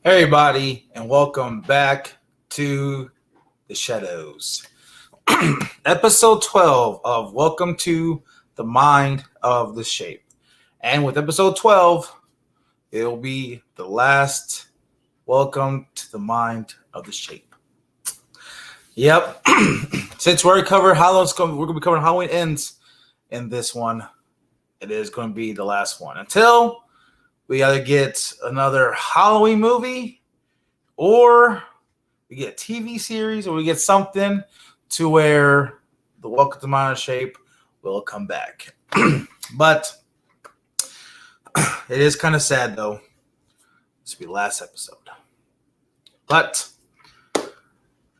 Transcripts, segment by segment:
Hey everybody, and welcome back to the Shadows. Episode 12 of Welcome to the Mind of the Shape. And with episode 12, it'll be the last Welcome to the Mind of the Shape. Yep. Since we're gonna be covering Halloween ends in this one, it is going to be the last one. Until we either get another Halloween movie or we get a TV series, or we get something to where the Welcome to Mind Shape will come back. But it is kind of sad, though. This will be the last episode. But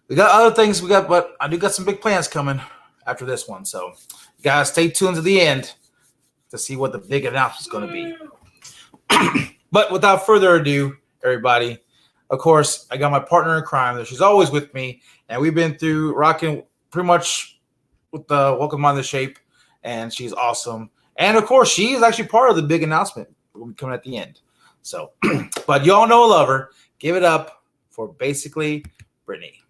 we got other things. But I do got some big plans coming after this one. So you guys stay tuned to the end to see what the big announcement is going to be. But without further ado, everybody, of course, I got my partner in crime. She's always with me, and we've been through rocking pretty much with the Welcome on the Shape, and she's awesome. And of course, she's actually part of the big announcement coming at the end. So, but y'all know I love her. Give it up for basically Brittany.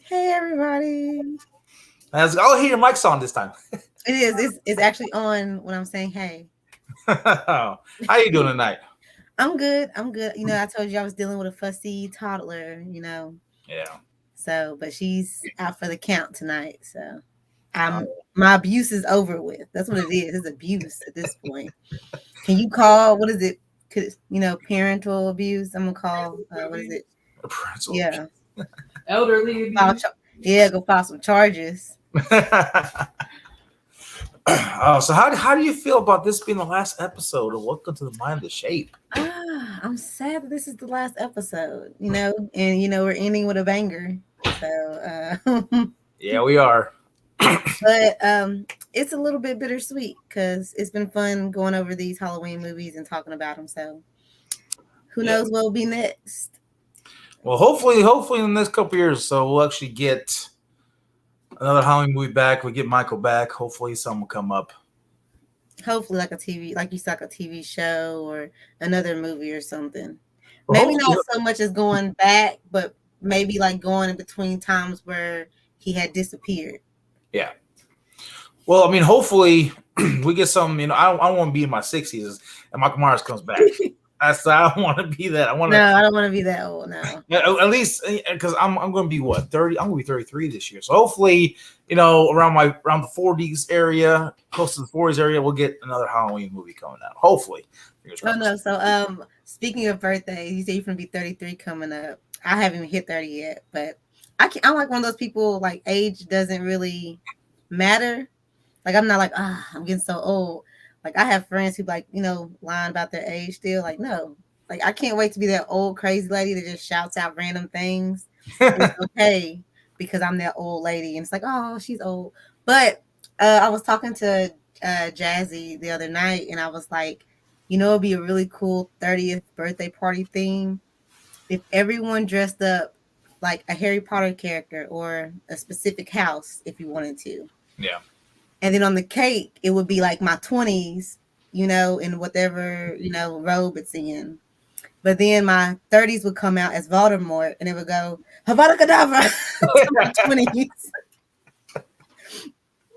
Hey everybody! I'll hear your mic's on this time. It is. It's actually on when I'm saying hey. How you doing tonight? I'm good. You know, I told you I was dealing with a fussy toddler. Yeah. So, but she's out for the count tonight. So, my abuse is over with. That's what it is. It's abuse at this point. Can you call? What is it? Parental abuse. I'm gonna call. What is it? Parental Yeah. Elderly abuse. Go file some charges. So how do you feel about this being the last episode of Welcome to the Mind of the Shape? I'm sad that this is the last episode, and we're ending with a banger. So yeah, we are. But it's a little bit bittersweet because it's been fun going over these Halloween movies and talking about them. So who knows what will be next? Well, hopefully in the next couple years, so we'll actually get another Halloween movie back. We get Michael back. Hopefully, something will come up. Hopefully, like a TV show or another movie or something. Well, maybe not so much as going back, but maybe like going in between times where he had disappeared. Yeah. Well, I mean, hopefully we get something. I don't want to be in my 60s and Michael Myers comes back. I don't want to be that. I don't want to be that old now. At least because I'm going to be 30. I'm going to be 33 this year. So hopefully, around the 40s area, close to the 40s area, we'll get another Halloween movie coming out. Hopefully. Oh no. So speaking of birthdays, you say you're going to be 33 coming up. I haven't even hit 30 yet, but I'm like one of those people, like, age doesn't really matter. Like, I'm not like, I'm getting so old. Like, I have friends who, like, lying about their age still. Like, no. Like, I can't wait to be that old crazy lady that just shouts out random things. It's okay because I'm that old lady. And it's like, oh, she's old. But I was talking to Jazzy the other night, and I was like, it'd be a really cool 30th birthday party theme if everyone dressed up like a Harry Potter character or a specific house if you wanted to. Yeah. And then on the cake, it would be like my 20s, in whatever, robe it's in. But then my 30s would come out as Voldemort, and it would go, Avada Kedavra, to my 20s.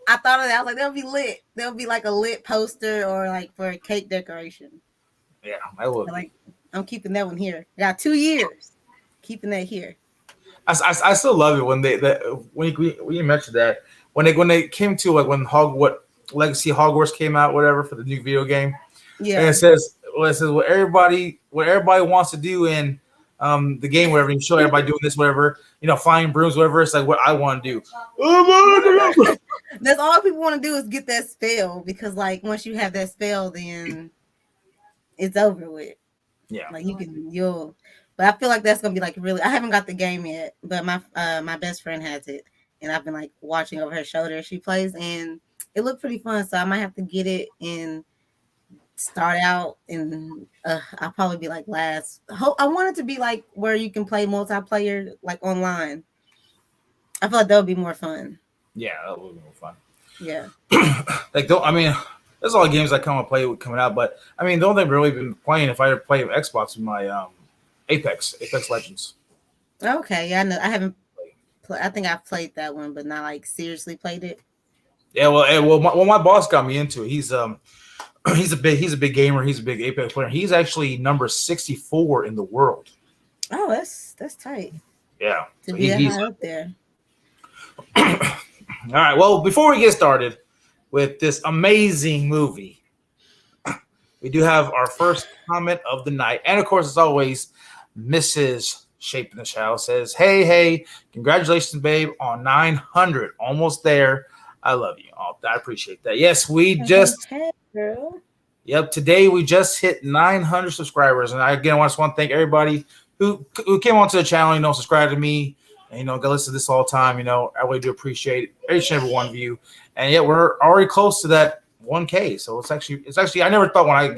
I thought of that. I was like, that'll be lit. There'll be like a lit poster or like for a cake decoration. Yeah, I would. Like, I'm keeping that one here. I got 2 years keeping that here. I still love it when when you mentioned that when they came to like when Legacy Hogwarts came out, whatever, for the new video game. Yeah. And it says what everybody wants to do in the game, whatever, you show everybody doing this, whatever, flying brooms, whatever. It's like what I want to do. That's all people want to do is get that spell, because like once you have that spell, then it's over with. Yeah. Like but I feel like that's gonna be like really. I haven't got the game yet, but my best friend has it, and I've been like watching over her shoulder as she plays, and it looked pretty fun. So I might have to get it and start out, and I'll probably be like last. I want it to be like where you can play multiplayer, like online. I feel like that would be more fun. Yeah, that would be more fun. Yeah. There's a lot of games I come and play with coming out, but I mean, the only thing I've really been playing, if I ever play Xbox with my Apex Legends. Okay, yeah, I know. I haven't. I think I've played that one, but not like seriously played it. Yeah, well, my boss got me into it. He's a big gamer. He's a big Apex player. He's actually number 64 in the world. Oh, that's tight. Yeah, To so be that he's high up there. all right. Well, before we get started with this amazing movie, we do have our first comment of the night, and of course, as always, Mrs. Shape in the Shadow says, "Hey, congratulations, babe, on 900, almost there. I love you. Oh, I appreciate that. Yes, we just." Hey, girl. Yep, today we just hit 900 subscribers, and I just want to thank everybody who came onto the channel, subscribe to me, and go listen to this all the time. I really do appreciate each and every one of you, and yet we're already close to that 1K. So it's actually I never thought when I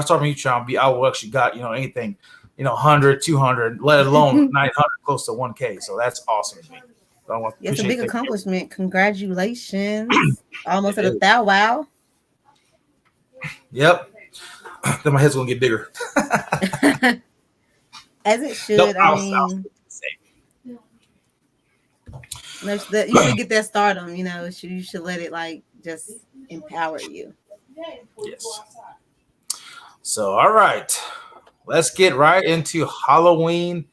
started my YouTube channel, I will actually got anything, 100, 200, let alone 900, close to 1K. So that's awesome to me. So It's a big accomplishment. Congratulations! Almost at a wow. Yep. Then my head's gonna get bigger. As it should. You should get that stardom. You should let it just empower you. Yes. So, all right, let's get right into Halloween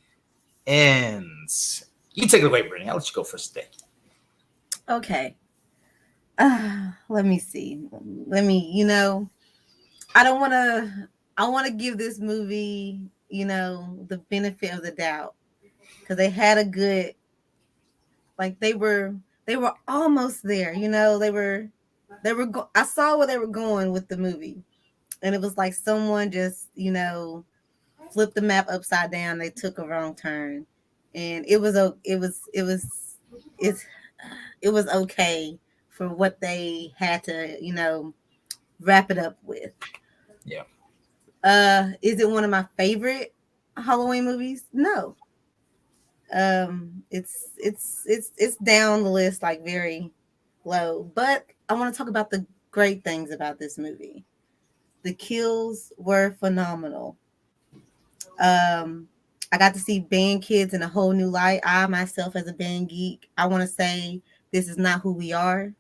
Ends. You take it away, Brittany. I'll let you go first today. Okay. Let me see. I want to give this movie, the benefit of the doubt, because they had a good, they were almost there. I saw where they were going with the movie, and it was like someone just, flipped the map upside down. They took a wrong turn, and it was okay for what they had to, wrap it up with. Yeah. Is it one of my favorite Halloween movies? No. It's down the list, very low. But I want to talk about the great things about this movie. The kills were phenomenal. I got to see band kids in a whole new light. I myself, as a band geek, I want to say this is not who we are.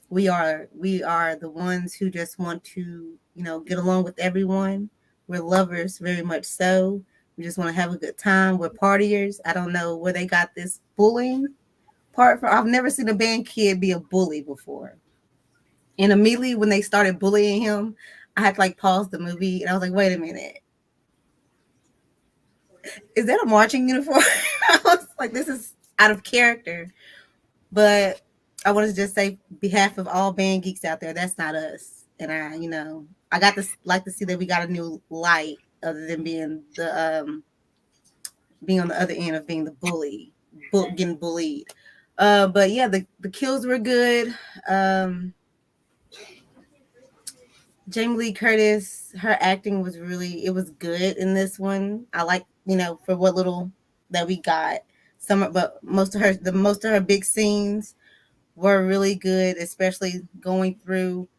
We are the ones who just want to, get along with everyone. We're lovers, very much so. We just want to have a good time. We're partiers. I don't know where they got this bullying part from. I've never seen a band kid be a bully before. And immediately when they started bullying him, I had to pause the movie, and I was like, wait a minute. Is that a marching uniform? I was like, this is out of character. But I wanted to just say, behalf of all band geeks out there, that's not us. And I got to see that we got a new light, other than being the being on the other end of being the bully, getting bullied. But yeah, the kills were good. Jamie Lee Curtis, her acting was good in this one. I like, for what little that we got. But most of her big scenes were really good, especially going through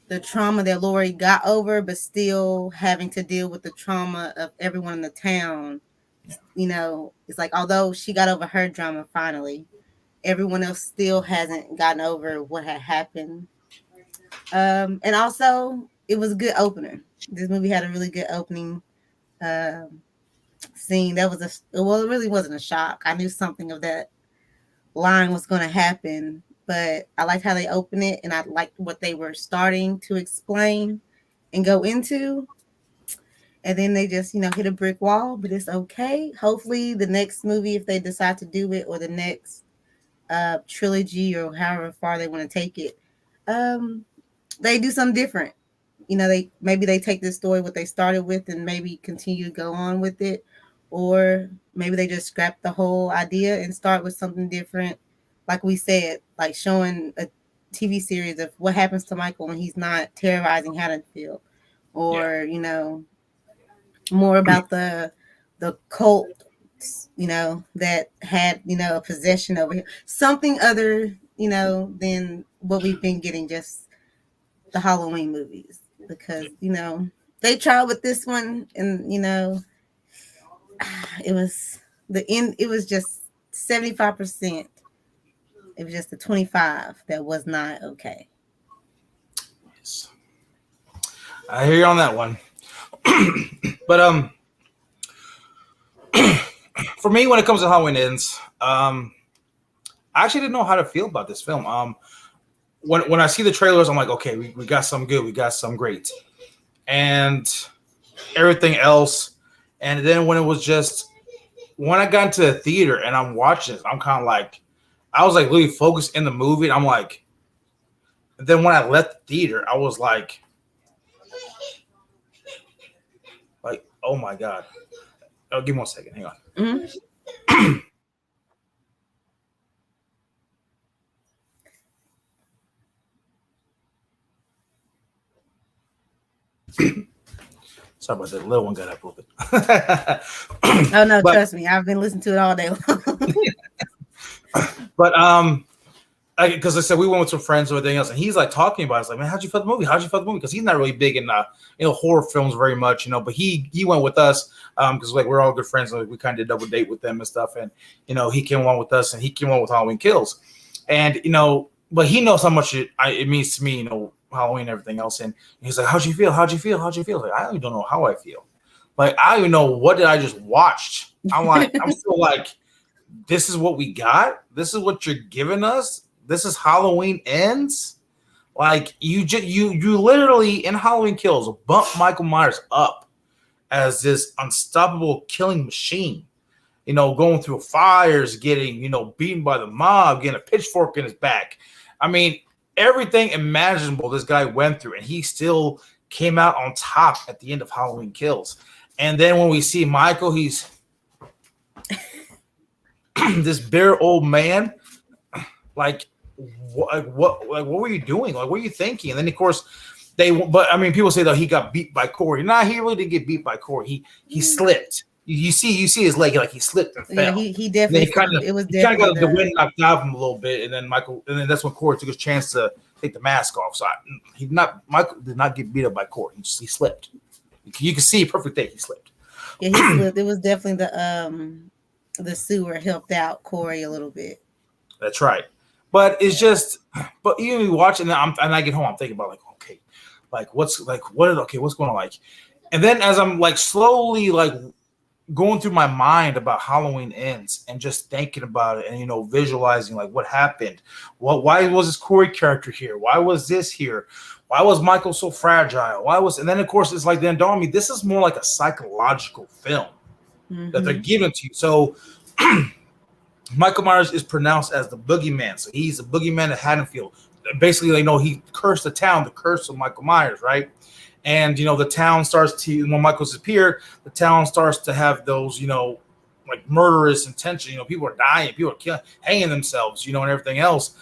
the trauma that Laurie got over, but still having to deal with the trauma of everyone in the town. It's although she got over her drama finally, everyone else still hasn't gotten over what had happened. And also, it was a good opener. This movie had a really good opening scene. It really wasn't a shock. I knew something of that line was going to happen, but I liked how they opened it, and I liked what they were starting to explain and go into. And then they just, hit a brick wall, but it's okay. Hopefully the next movie, if they decide to do it, or the next trilogy, or however far they want to take it, they do something different. Maybe they take this story, what they started with, and maybe continue to go on with it. Or maybe they just scrap the whole idea and start with something different. Like we said, showing a TV series of what happens to Michael when he's not terrorizing Haddonfield. Or, more about the cult, that had, a possession over him. Something other, than what we've been getting, just the Halloween movies. Because, they tried with this one, and it was the end. It was just 75%. It was just the 25 that was not okay. Yes. I hear you on that one. But for me, when it comes to Halloween Ends, I actually didn't know how to feel about this film. When I see the trailers, I'm like, okay, we got some good, we got some great, and everything else. And then when I got into the theater and I'm watching it, I'm kind of like, I was like really focused in the movie. And I'm like, and then when I left the theater, I was like, oh my God. Oh, give me 1 second. Hang on. Mm-hmm. Sorry about that. The little one got up a little bit. Oh no, trust me, I've been listening to it all day long. But because I said we went with some friends or everything else, and he's like talking about it. It's like, man, how'd you feel the movie? How'd you feel the movie? Because he's not really big in horror films very much, but he went with us because like we're all good friends. Like we kind of did double date with them and stuff, and he came along with us, and he came along with Halloween Kills, and but he knows how much it means to me, Halloween and everything else. And he's like, how'd you feel? How'd you feel? How'd you feel? Like, I don't even know how I feel. Like, I don't even know what did I just watched. I'm like, I'm still like, this is what we got. This is what you're giving us. This is Halloween Ends. Like you literally in Halloween Kills bump Michael Myers up as this unstoppable killing machine. Going through fires, getting beaten by the mob, getting a pitchfork in his back. I mean, everything imaginable this guy went through, and he still came out on top at the end of Halloween Kills. And then when we see Michael, he's this bare old man. Like, what were you doing? Like, what were you thinking? And then of course people say that he got beat by Corey. Nah, he really didn't get beat by Corey. He slipped. You see his leg, like he slipped and fell. Yeah, he definitely. It was definitely got the wind knocked out of him a little bit, and then that's when Corey took his chance to take the mask off. So Michael did not get beat up by Corey. He slipped. You can see perfect day he slipped. Yeah, he slipped. It was definitely the sewer helped out Corey a little bit. That's right. But it's just, but even watching that, and I get home, I'm thinking about what's going on, and then as I'm slowly going through my mind about Halloween Ends and just thinking about it and visualizing what happened, why was this Corey character here? Why was this here? Why was Michael so fragile? And then of course it's then dawned on me, this is more like a psychological film that they're giving to you. So. Michael Myers is pronounced as the boogeyman. So he's the boogeyman of Haddonfield. Basically, he cursed the town, the curse of Michael Myers, right? And, the town starts to, when Michael's disappeared, the town starts to have those, murderous intention. People are dying, people are killing, hanging themselves, and everything else.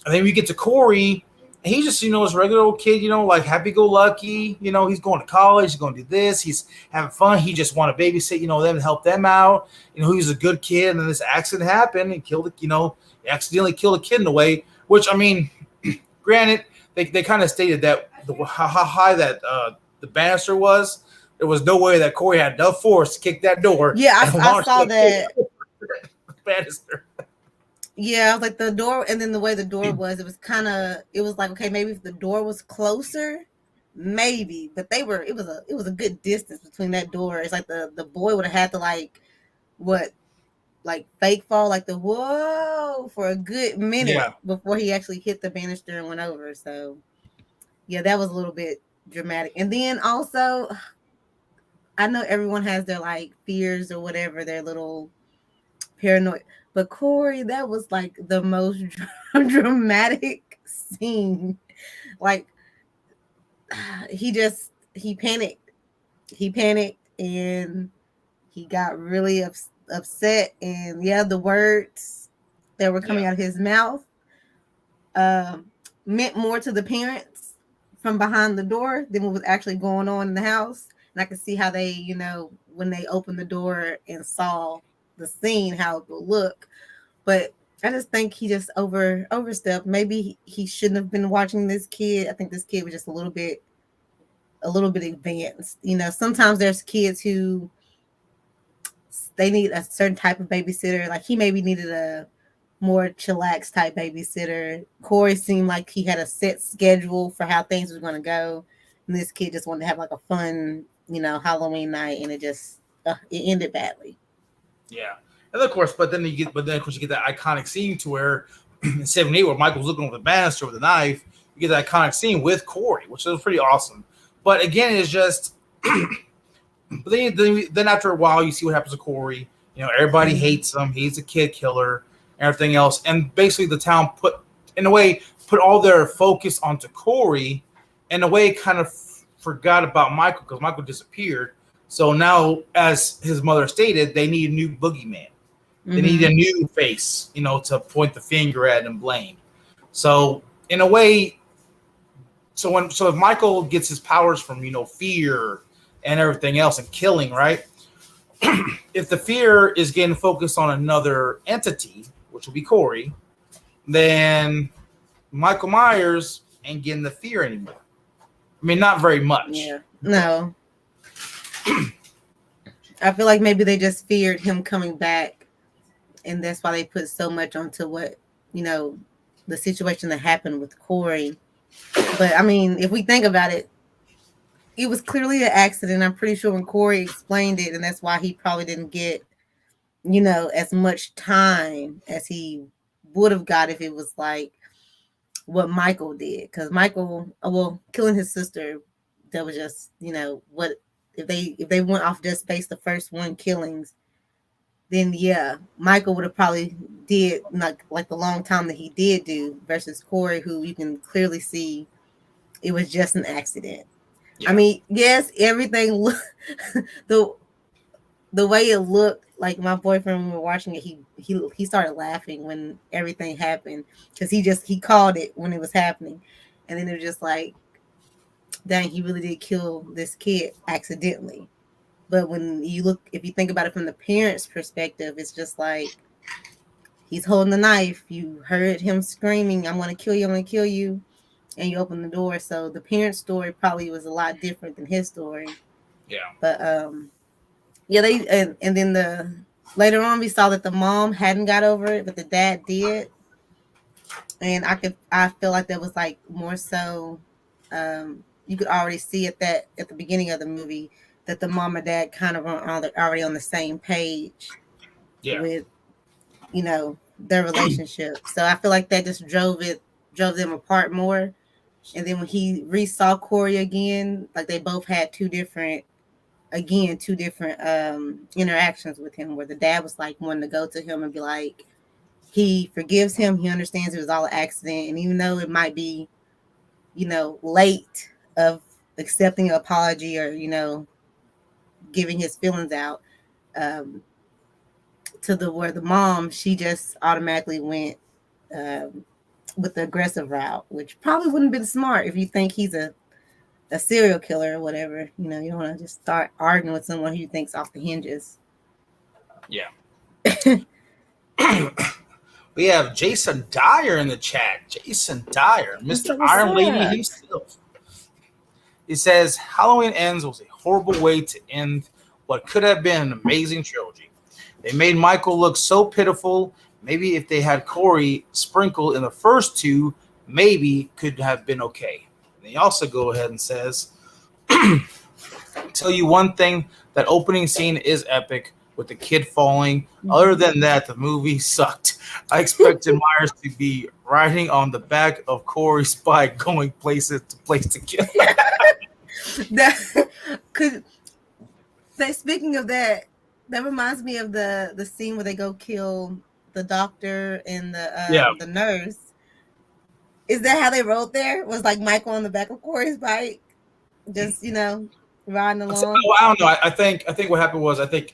And then we get to Corey, and he's just, this regular old kid, happy-go-lucky. He's going to college, he's going to do this, he's having fun. He just want to babysit, them and help them out. He's a good kid, and then this accident happened and killed, accidentally killed a kid in a way, which, I mean, granted, they kind of stated that how high that the banister was. There was no way that Corey had enough force to kick that door. Yeah, I saw that. Banister. Yeah, I was like the door, and then the way the door was, it was like, okay, maybe if the door was closer, maybe, but it was a good distance between that door. It's like the boy would have had to fake fall, the whoa for a good minute before he actually hit the banister and went over. So yeah, that was a little bit dramatic. And then also, I know everyone has their fears or whatever, their little paranoid. But Corey, that was the most dramatic scene. He panicked. He panicked and he got really upset. And the words that were coming out of his mouth meant more to the parents from behind the door than what was actually going on in the house. And I could see how they, when they opened the door and saw the scene, how it would look. But I just think he just overstepped. Maybe he shouldn't have been watching this kid. I think this kid was just a little bit a little bit advanced. You know, sometimes there's kids who they need a certain type of babysitter. Like he maybe needed a more chillax type babysitter. Corey seemed like he had a set schedule for how things was going to go, and this kid just wanted to have like a fun, you know, Halloween night, and it ended badly. Yeah, and of course, but then of course you get that iconic scene to where in '78 where Michael's looking over the banister with a knife. You get that iconic scene with Corey, which is pretty awesome. But again, it's just. But then after a while, you see what happens to Corey. You know, everybody hates him. He's a kid killer and everything else. And basically, the town put all their focus onto Corey. In a way, kind of forgot about Michael because Michael disappeared. So now, as his mother stated, they need a new boogeyman. They need a new face, you know, to point the finger at and blame. So in a way, so if Michael gets his powers from, you know, fear and everything else and killing, right? If the fear is getting focused on another entity, which will be Corey, then Michael Myers ain't getting the fear anymore. I mean, not very much. Yeah. No. I feel like maybe they just feared him coming back, and that's why they put so much onto what, you know, the situation that happened with Corey. But I mean, if we think about it, it was clearly an accident. I'm pretty sure when Corey explained it, and that's why he probably didn't get, you know, as much time as he would have got if it was like what Michael did. Because Michael, well, killing his sister, that was just, you know, what if they went off just based the first one killings, then yeah, Michael would have probably did like the long time that he did do versus Corey, who you can clearly see it was just an accident. Yeah. I mean, yes, everything the way it looked, like my boyfriend when we were watching it, he started laughing when everything happened because he called it when it was happening, and then it was just like, dang, he really did kill this kid accidentally. But when if you think about it from the parents' perspective, it's just like he's holding the knife. You heard him screaming, "I'm going to kill you! I'm going to kill you!" And you open the door. So the parents' story probably was a lot different than his story. Yeah. But yeah, and then later on we saw that the mom hadn't got over it, but the dad did. And I feel like that was like more so. You could already see at the beginning of the movie that the mom and dad kind of are already on the same page with, you know, their relationship. So I feel like that just drove them apart more. And then when he re-saw Corey again, like they both had two different interactions with him, where the dad was like wanting to go to him and be like, he forgives him, he understands it was all an accident, and even though it might be, you know, late of accepting an apology or, you know, giving his feelings out, where the mom, she just automatically went with the aggressive route, which probably wouldn't have been smart if you think he's a serial killer or whatever. You know, you don't want to just start arguing with someone who you think's off the hinges. Yeah. We have Jason Dyer in the chat. Jason Dyer, Mr. Iron Lady himself. He says, Halloween Ends was a horrible way to end what could have been an amazing trilogy. They made Michael look so pitiful. Maybe if they had Corey sprinkled in the first two, maybe could have been okay. And he also go ahead and says, tell you one thing, that opening scene is epic with the kid falling. Other than that, the movie sucked. I expected Myers to be riding on the back of Corey's bike, going place to kill. Speaking of that, that reminds me of the scene where they go kill the doctor and the nurse. Is that how they rode there? Was like Michael on the back of Corey's bike, just, you know, riding along? I don't know. I think what happened was, I think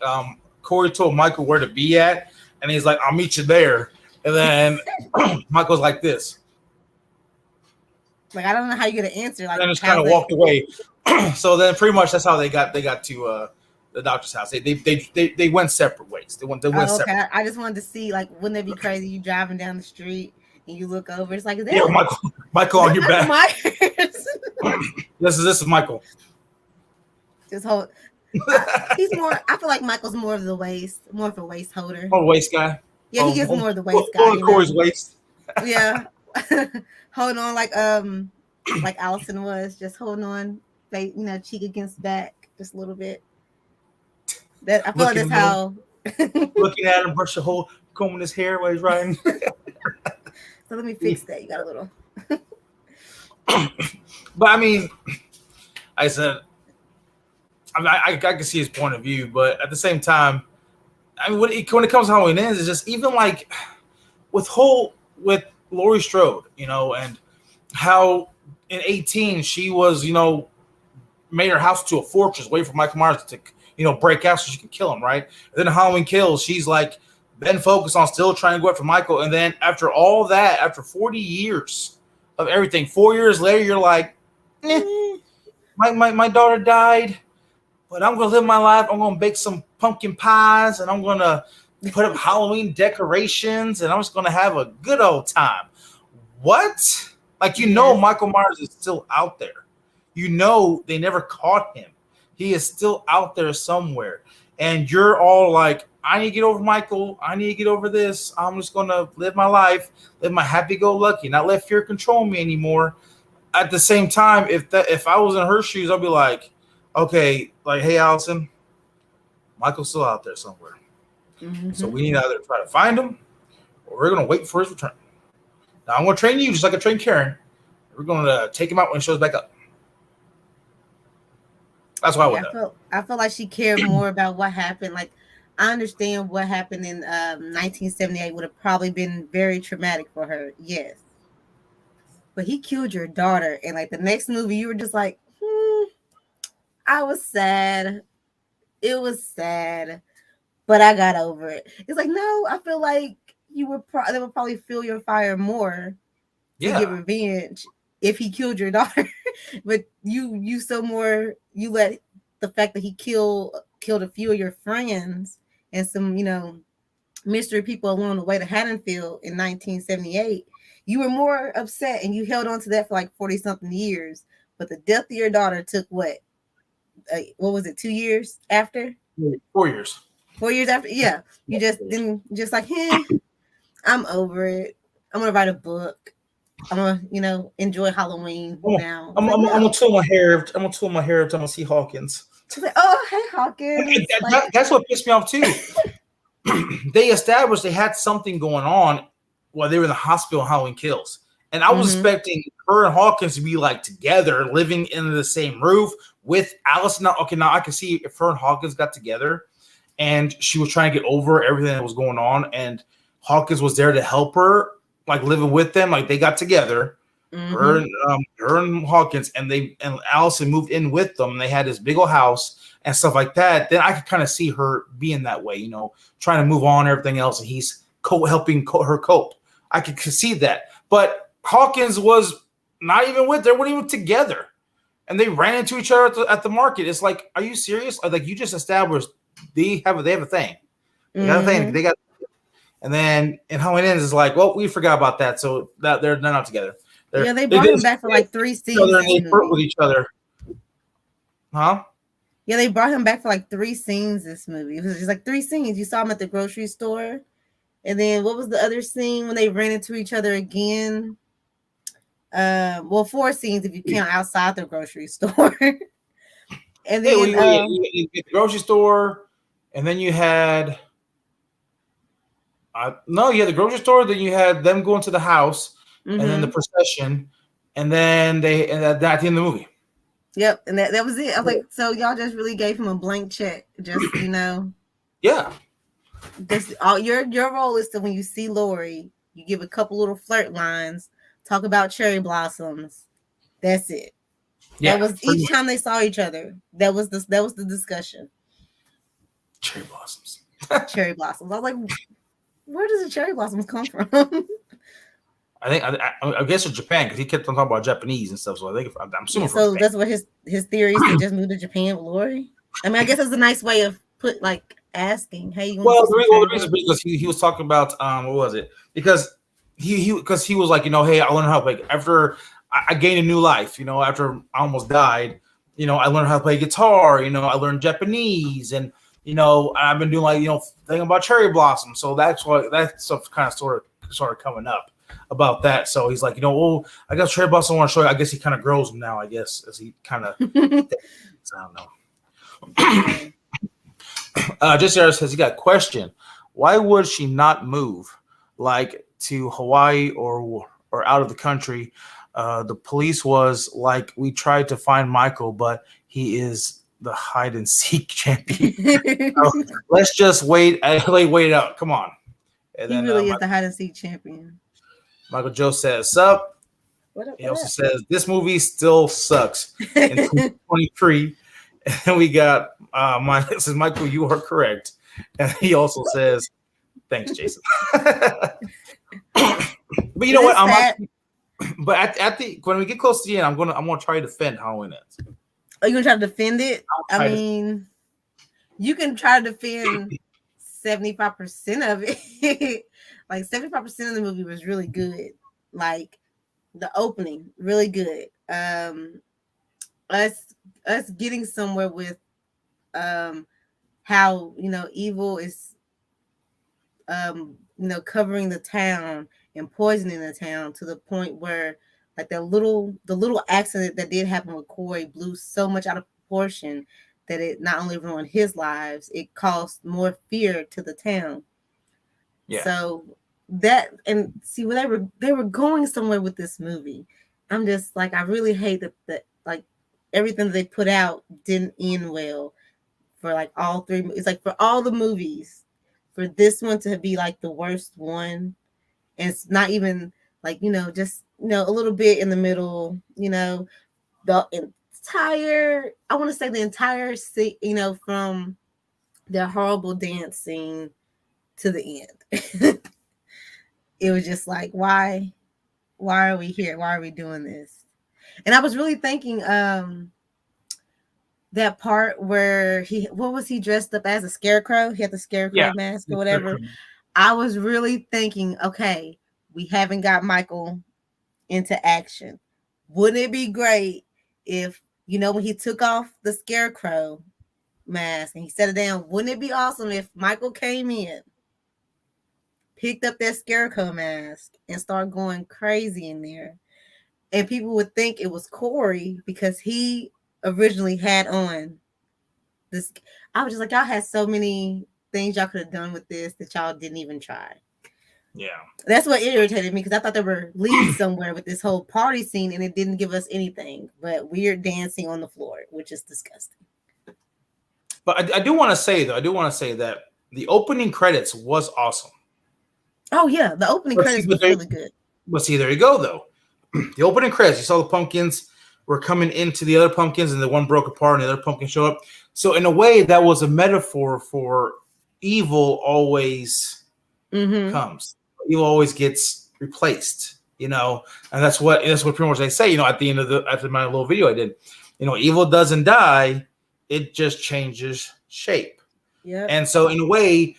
Corey told Michael where to be at, and he's like, "I'll meet you there." And then Michael's like this. Like, I don't know how you get an answer. Like, and just kind of walked away. So then, pretty much, that's how they got to the doctor's house. They went separate ways. They went separate. I just wanted to see, like, wouldn't it be crazy? You driving down the street and you look over. It's like, is that Michael on your back. Myers? This is Michael. Just hold. He's more. I feel like Michael's more of the waist, more of a waist holder. Oh, waist guy. Yeah, he gets more of the waist guy. On Corey's waist. Yeah, holding on like Allison was, just holding on, cheek against back, just a little bit. That I feel like that's how. Looking at him, brush the whole combing his hair while he's riding. So let me fix that. You got a little. But I mean, I said, I can see his point of view, but at the same time, I mean, when it comes to Halloween Ends, it's just even like with Laurie Strode, and how in 18 she was, made her house to a fortress, waiting for Michael Myers to, break out so she can kill him, right? And then Halloween Kills, she's like been focused on still trying to go after Michael, and then after all that, after 40 years of everything, 4 years later, you're like, my daughter died, but I'm gonna live my life. I'm gonna bake some pumpkin pies, and I'm gonna put up Halloween decorations, and I'm just gonna have a good old time. What? Like, Michael Myers is still out there. They never caught him. He is still out there somewhere. And you're all like, I need to get over Michael. I need to get over this. I'm just going to live my life, live my happy-go-lucky, not let fear control me anymore. At the same time, if I was in her shoes, I'd be like, okay, like, hey, Allison, Michael's still out there somewhere. Mm-hmm. So we need to either try to find him or we're going to wait for his return. Now, I'm going to train you just like I trained Karen. We're going to take him out when he shows back up. That's why I feel like she cared more about what happened. Like, I understand what happened in 1978 would have probably been very traumatic for her. Yes. But he killed your daughter. And like the next movie, you were just like, I was sad. It was sad. But I got over it. It's like, no, I feel like they would probably feel your fire more to get revenge if he killed your daughter. But you let the fact that he killed a few of your friends and some, mystery people along the way to Haddonfield in 1978, you were more upset and you held on to that for like 40 something years. But the death of your daughter took what was it, 2 years after? 4 years. 4 years after? Yeah. You just like, I'm over it. I'm going to write a book. I'm gonna, enjoy Halloween now. I'm gonna tool my hair. I'm gonna tool my hair every time I see Hawkins. Like, oh, hey, Hawkins. That's what pissed me off too. They established they had something going on while they were in the hospital in Halloween Kills, and I was expecting her and Hawkins to be like together, living in the same roof with Allison. Now I can see if her and Hawkins got together, and she was trying to get over everything that was going on, and Hawkins was there to help her. Like living with them, like they got together, her and Hawkins, and Allison moved in with them. And they had this big old house and stuff like that. Then I could kind of see her being that way, trying to move on and everything else, and he's helping her cope. I could see that, but Hawkins was not even with. They weren't even together, and they ran into each other at the market. It's like, are you serious? Like you just established they have a thing. They got a thing. They got. And then in Halloween Ends, it's like, well, we forgot about that, so that they're not together. They brought him back for like 3 scenes. And they flirt with each other, huh? Yeah, they brought him back for like 3 scenes. This movie, it was just like 3 scenes. You saw him at the grocery store, and then what was the other scene when they ran into each other again? 4 scenes if you count outside the grocery store. And then you had the grocery store, and then you had. No, you had the grocery store. Then you had them going to the house, and then the procession, and then at the end of the movie. Yep, and that was it. I was like, so y'all just really gave him a blank check, just Yeah. Just all your role is to, when you see Laurie, you give a couple little flirt lines, talk about cherry blossoms. That's it. Yeah. That was each time they saw each other. That was the discussion. Cherry blossoms. Cherry blossoms. I was like, where does the cherry blossoms come from? I guess it's Japan, because he kept on talking about Japanese and stuff. So I think I'm assuming. So that's what his theory is, to just move to Japan with Laurie. I mean, I guess it's a nice way of asking, "Hey, you want?" The reason because he was talking about what was it? Because he was like, hey, I want to help. Like after I gained a new life, after I almost died, I learned how to play guitar. I learned Japanese, and I've been doing thinking about cherry blossom. So that's what that stuff kind of sort of coming up about that. So he's like, oh, I got cherry blossom. I want to show you. I guess he kind of grows them now. I guess as he kind of, I don't know. Jesse R says he got a question. Why would she not move like to Hawaii or out of the country? The police was like, we tried to find Michael, but he is the hide and seek champion. So let's just wait it out. Come on. And he really is the hide and seek champion. Michael Joe says, sup? He also says, this movie still sucks. In 2023. And we got says, Michael, you are correct. And he also says, thanks, Jason. But you know what? But at the when we get close to the end, I'm gonna try to defend Halloween Ends. Are you gonna try to defend it? I mean, you can try to defend 75% of it. Like 75% of the movie was really good. Like the opening, really good. Us getting somewhere with how evil is covering the town and poisoning the town to the point where like the little accident that did happen with Corey blew so much out of proportion that it not only ruined his lives, it caused more fear to the town. Yeah. So that, and see where they were going somewhere with this movie. I'm just like, I really hate that like everything they put out didn't end well for like all three. It's like for all the movies, for this one to be like the worst one, and it's not even like just a little bit in the middle. The entire, I want to say the entire from the horrible dance scene to the end. It was just like, why are we here? Why are we doing this? And I was really thinking that part where what was he dressed up as? A scarecrow? He had the scarecrow mask or whatever. I was really thinking, okay, we haven't got Michael into action. Wouldn't it be great if, when he took off the scarecrow mask and he set it down, wouldn't it be awesome if Michael came in, picked up that scarecrow mask and started going crazy in there? And people would think it was Corey because he originally had on this. I was just like, y'all had so many things y'all could have done with this that y'all didn't even try. Yeah. That's what irritated me because I thought they were leading somewhere with this whole party scene and it didn't give us anything but weird dancing on the floor, which is disgusting. But I do want to say that the opening credits was awesome. Oh yeah, the opening credits was really good. But see, there you go though. The opening credits, you saw the pumpkins were coming into the other pumpkins and the one broke apart and the other pumpkin showed up. So in a way, that was a metaphor for evil always comes. Evil always gets replaced, and that's what pretty much they say, at the end of after my little video I did. Evil doesn't die, it just changes shape. Yeah. And so in a way,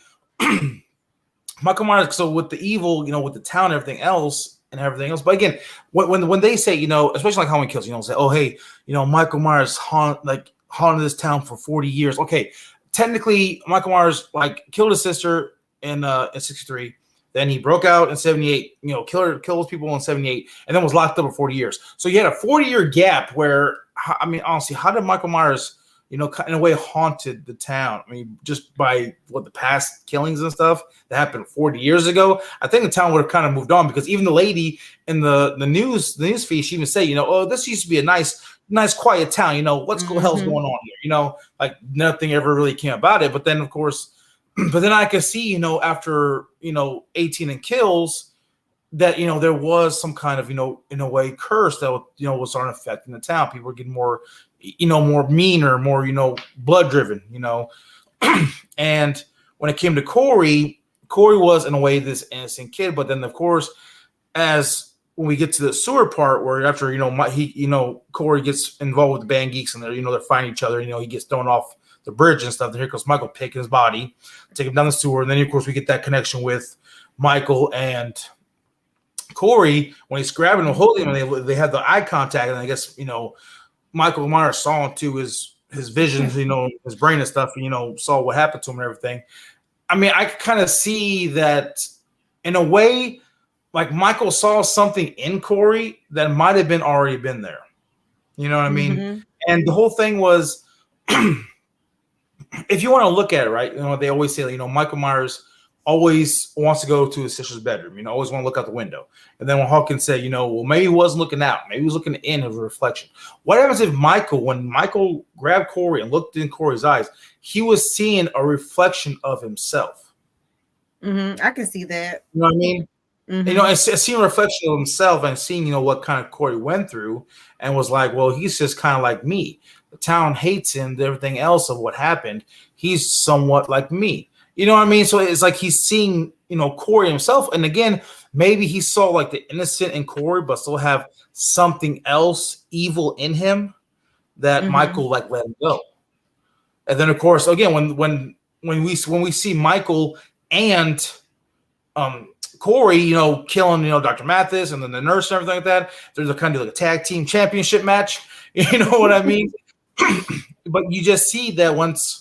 Michael Myers, so with the evil, with the town and everything else. But again, when they say, especially like Halloween Kills, say, oh, hey, Michael Myers haunted this town for 40 years. Okay, technically, Michael Myers killed his sister in 63. Then he broke out in 78. Killed people in 78, and then was locked up for 40 years. So you had a 40-year gap where, I mean, honestly, how did Michael Myers, in a way, haunted the town? I mean, just by the past killings and stuff that happened 40 years ago, I think the town would have kind of moved on because even the lady in the news feed, she even say, oh, this used to be a nice quiet town. What's the hell's going on here? Like nothing ever really came about it. But then, of course, I could see, after 18 and Kills, that there was some kind of in a way curse that was starting affecting the town. People were getting more more meaner, more blood driven, and when it came to Corey was in a way this innocent kid, but then of course when we get to the sewer part where after Corey gets involved with the Band Geeks and they're fighting each other, he gets thrown off the bridge and stuff. Then here comes Michael picking his body, take him down the sewer, and then of course we get that connection with Michael and Corey when he's grabbing him, holding him, and they have the eye contact, and I guess Michael Myers saw into his visions, his brain and stuff, saw what happened to him and everything. I mean, I kind of see that in a way, like Michael saw something in Corey that might have already been there. You know what I mean? Mm-hmm. And the whole thing was, if you want to look at it, right, they always say, Michael Myers always wants to go to his sister's bedroom, always want to look out the window. And then when Hawkins said, well, maybe he wasn't looking out, maybe he was looking in as a reflection. What happens if when Michael grabbed Corey and looked in Corey's eyes, he was seeing a reflection of himself? Mm-hmm. I can see that. You know what I mean? Mm-hmm. And seeing a reflection of himself and seeing, what kind of Corey went through, and was like, well, he's just kind of like me. The town hates him, everything else of what happened. He's somewhat like me. You know what I mean? So it's like he's seeing, Corey himself. And again, maybe he saw like the innocent in Corey, but still have something else evil in him that Michael like let him go. And then of course, again, when we see Michael and Corey, killing, Dr. Mathis and then the nurse and everything like that, there's a kind of like a tag team championship match. You know what I mean? But you just see that once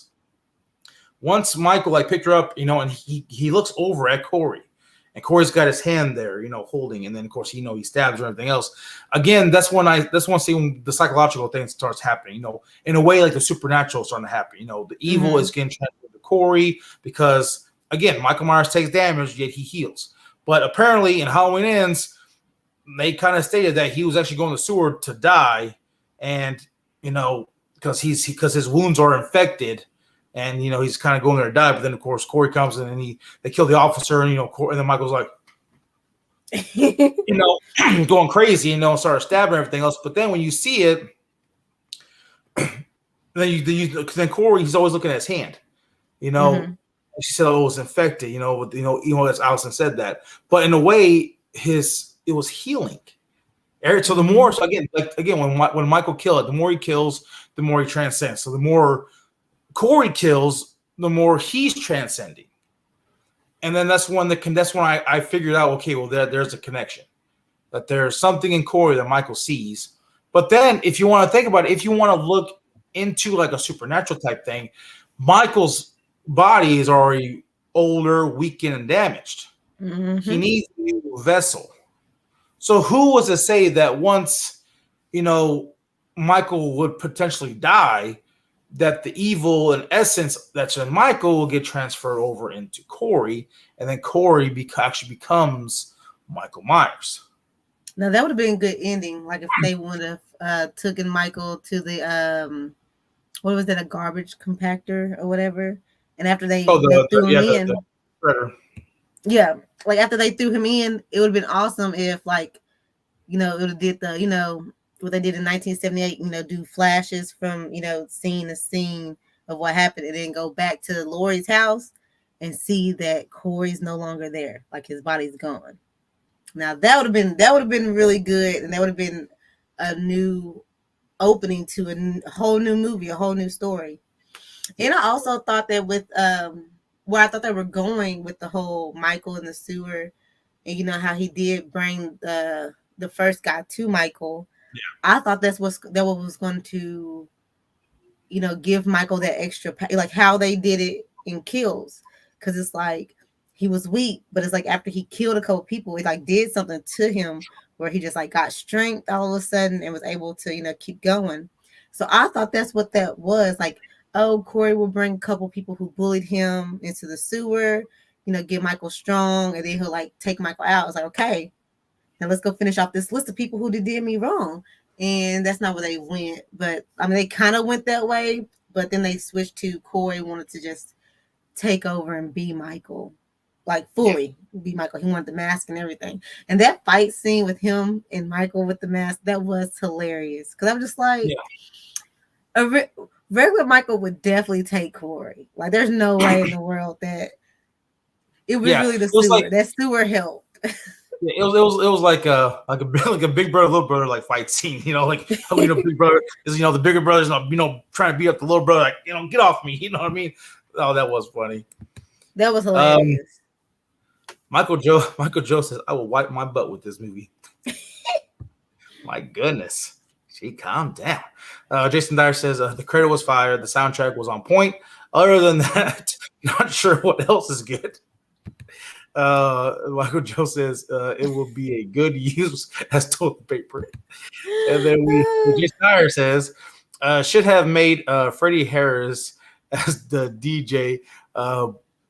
Michael like picked her up, and he looks over at Corey, and Corey's got his hand there, holding, and then of course he stabs her and everything else. Again, that's when seeing the psychological thing starts happening. In a way, like the supernatural is starting to happen. The evil is getting transferred to Corey because again, Michael Myers takes damage, yet he heals. But apparently, in Halloween Ends, they kind of stated that he was actually going to the sewer to die, and because his wounds are infected. And he's kind of going there to die, but then of course Corey comes in and they kill the officer, and and then Michael's like, going crazy, and start stabbing everything else. But then when you see it, then Corey, he's always looking at his hand, And she said, "Oh, it was infected," even as Allison said that. But in a way, it was healing. So the more, when Michael killed, the more he kills, the more he transcends. So the more Corey kills, the more he's transcending. And then that's when I figured out, okay, well, there's a connection. That there's something in Corey that Michael sees. But then if you want to think about it, if you want to look into like a supernatural type thing, Michael's body is already older, weakened, and damaged. Mm-hmm. He needs a new vessel. So who was to say that once, Michael would potentially die, that the evil and essence that's in Michael will get transferred over into Corey, and then Corey actually becomes Michael Myers. Now that would have been a good ending, like if they would have taken Michael to the what was that, a garbage compactor or whatever, and after they threw him in, like after they threw him in, it would have been awesome if it would have did the what they did in 1978, do flashes from, scene to scene of what happened, and then go back to Laurie's house and see that Corey's no longer there, like his body's gone. Now that would have been really good, and that would have been a new opening to a whole new movie, a whole new story. And I also thought that with where I thought they were going with the whole Michael in the sewer, and how he did bring the first guy to Michael. I thought that was going to, give Michael that extra, like how they did it in Kills, because it's like he was weak, but it's like after he killed a couple people, it like did something to him where he just like got strength all of a sudden and was able to, keep going. So I thought that's what that was like. Oh, Corey will bring a couple people who bullied him into the sewer, get Michael strong, and then he'll like take Michael out. It's like, okay, now let's go finish off this list of people who did me wrong. And that's not where they went. But I mean, they kind of went that way, but then they switched to Corey wanted to just take over and be Michael, like fully be Michael. He wanted the mask and everything. And that fight scene with him and Michael with the mask, that was hilarious. Because I'm just like, a regular Michael would definitely take Corey. Like, there's no way in the world that it was really the sewer. Like, that sewer helped. It was like a big brother, little brother like fight scene, like big brother is the bigger brother's trying to beat up the little brother, like get off me, you know what I mean? Oh, that was funny. That was hilarious. Michael Joe says, "I will wipe my butt with this movie." My goodness, She calmed down. Jason Dyer says the credit was fire. The soundtrack was on point. Other than that, not sure what else is good. Michael Joe says it will be a good use as toilet paper. And then Jason Dyer says should have made Freddie Harris as the DJ.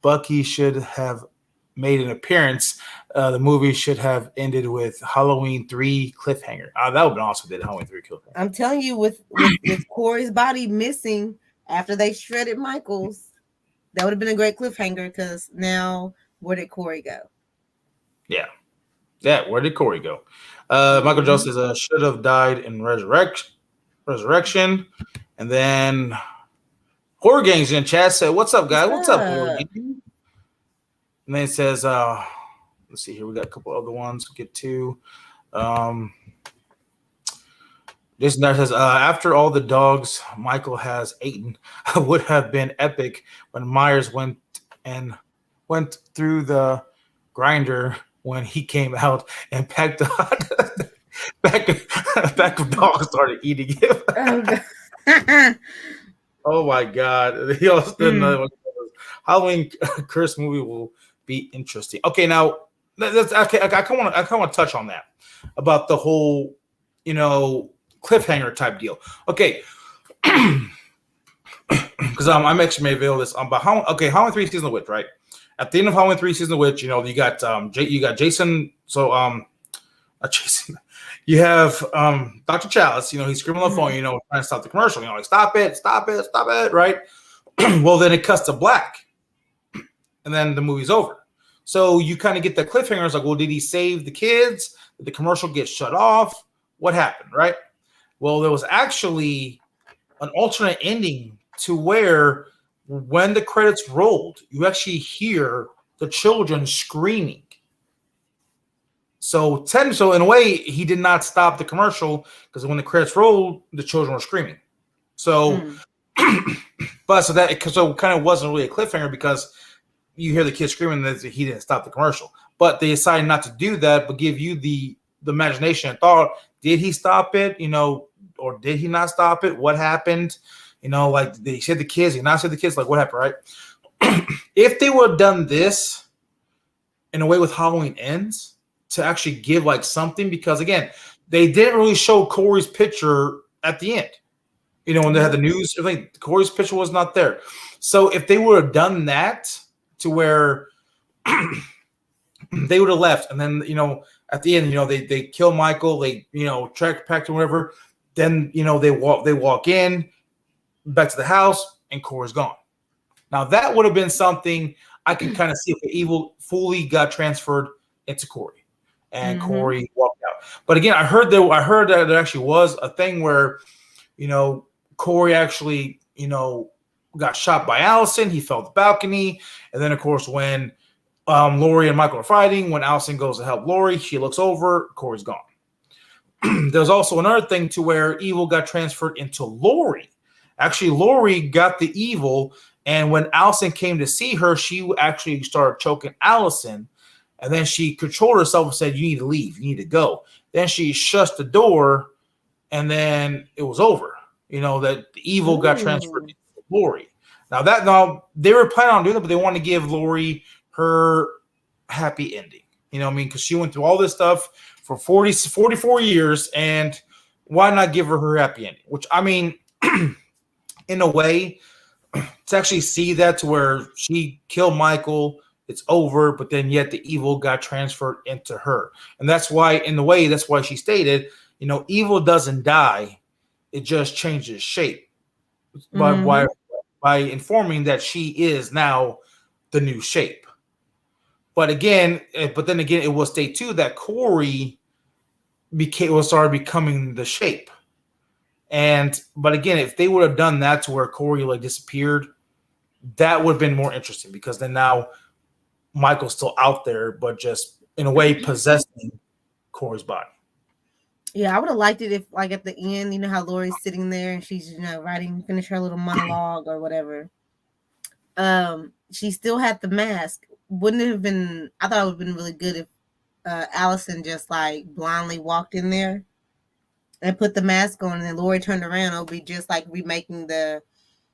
Bucky should have made an appearance. The movie should have ended with Halloween 3 cliffhanger. That would have been awesome. Did Halloween 3 cliffhanger? I'm telling you, with Corey's body missing after they shredded Michael's, that would have been a great cliffhanger. Because now, where did Corey go? Yeah. Where did Corey go? Michael Joe says should have died in Resurrection, and then Horror Gang's in chat said, "What's up, guys? What's up, Horror Gang?" And then it says, let's see here. We got a couple other ones to get to. Jason Dyer says, after all the dogs Michael has eaten, would have been epic when Myers went through the grinder when he came out and packed the back of dogs started eating him. Oh my God. He also did another one. Halloween Curse movie will be interesting. Okay, now that's okay. I kind of want to touch on that about the whole, cliffhanger type deal. Okay, because I actually made a video of this about Halloween 3 Season of the Witch, right? At the end of Halloween 3 Season of the Witch, you got Jason. So Jason. You have Dr. Chalice. He's screaming on the phone. Trying to stop the commercial. Like stop it, right? Well, then it cuts to black. And then the movie's over. So you kind of get the cliffhangers like, well, did he save the kids? Did the commercial get shut off? What happened, right? Well, there was actually an alternate ending to where when the credits rolled, you actually hear the children screaming. So in a way, he did not stop the commercial because when the credits rolled, the children were screaming. So, but so it kind of wasn't really a cliffhanger because you hear the kid screaming that he didn't stop the commercial, but they decided not to do that, but give you the imagination and thought, did he stop it? Or did he not stop it? What happened? Like they said the kids, he not said the kids, like what happened, right? If they would have done this in a way with Halloween Ends to actually give like something, because again, they didn't really show Corey's picture at the end. When they had the news, Corey's picture was not there. So if they would have done that, to where they would have left, and then at the end, they kill Michael, they track back to whatever. Then they walk in back to the house, and Corey's gone. Now that would have been something I can kind of see if the evil fully got transferred into Corey, and Corey walked out. But again, I heard that there actually was a thing where Corey actually got shot by Allison. He fell off the balcony. And then, of course, when Laurie and Michael are fighting, when Allison goes to help Laurie, she looks over, Corey's gone. There's also another thing to where evil got transferred into Laurie. Actually, Laurie got the evil, and when Allison came to see her, she actually started choking Allison, and then she controlled herself and said, you need to leave, you need to go. Then she shuts the door, and then it was over. That the evil got transferred into Laurie. Now they were planning on doing it, but they wanted to give Laurie her happy ending. Because she went through all this stuff for 44 years, and why not give her happy ending? Which, in a way, to actually see that to where she killed Michael, it's over, but then yet the evil got transferred into her. And that's why, in a way, that's why she stated, evil doesn't die. It just changes shape. By informing that she is now the new shape. But then again, it will state too that Corey started becoming the shape. But again, if they would have done that to where Corey disappeared, that would have been more interesting, because then now Michael's still out there, but just in a way possessing Corey's body. Yeah, I would have liked it if, at the end, how Laurie's sitting there and she's, finish her little monologue or whatever. She still had the mask. Wouldn't it have been? I thought it would have been really good if Allison just blindly walked in there and put the mask on, and then Lori turned around, it'll be just like remaking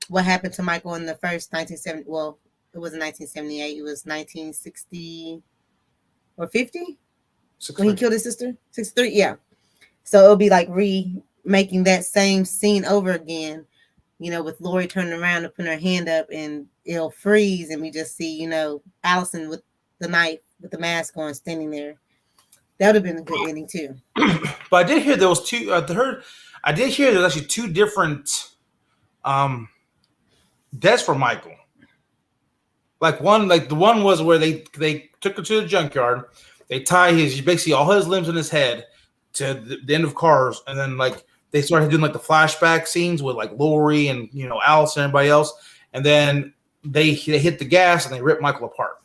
what happened to Michael in the first 1970. Well, it wasn't 1978. It was 1960 or 50 when he killed his sister. 63, yeah. So it'll be like remaking that same scene over again, with Lori turning around and putting her hand up, and it'll freeze, and we just see, Allison with the knife with the mask on standing there. That would have been a good ending too. But I did hear there was two. I did hear there's actually two different deaths for Michael. Like the one was where they took him to the junkyard. They tie basically all his limbs in his head to the end of cars, and then like they started doing like the flashback scenes with like Lori and Allison and everybody else, and then they hit the gas and they ripped Michael apart.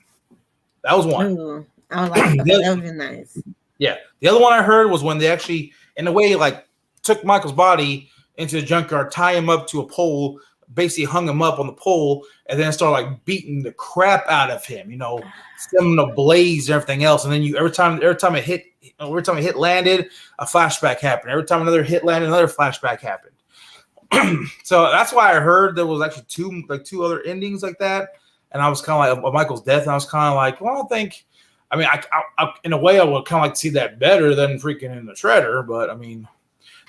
That was one. Ooh, I was like, okay, that would be nice. Yeah. The other one I heard was when they actually, in a way, like took Michael's body into the junkyard, tie him up to a pole, basically hung him up on the pole, and then started like beating the crap out of him, sending him ablaze and everything else. And then every time it hit landed, a flashback happened. Every time another hit landed, another flashback happened. So that's why I heard there was actually two other endings like that. And I was kind of like Michael's death, and I was kind of like, well, I don't think. I mean, I in a way, I would kind of like to see that better than freaking in the Shredder. But I mean,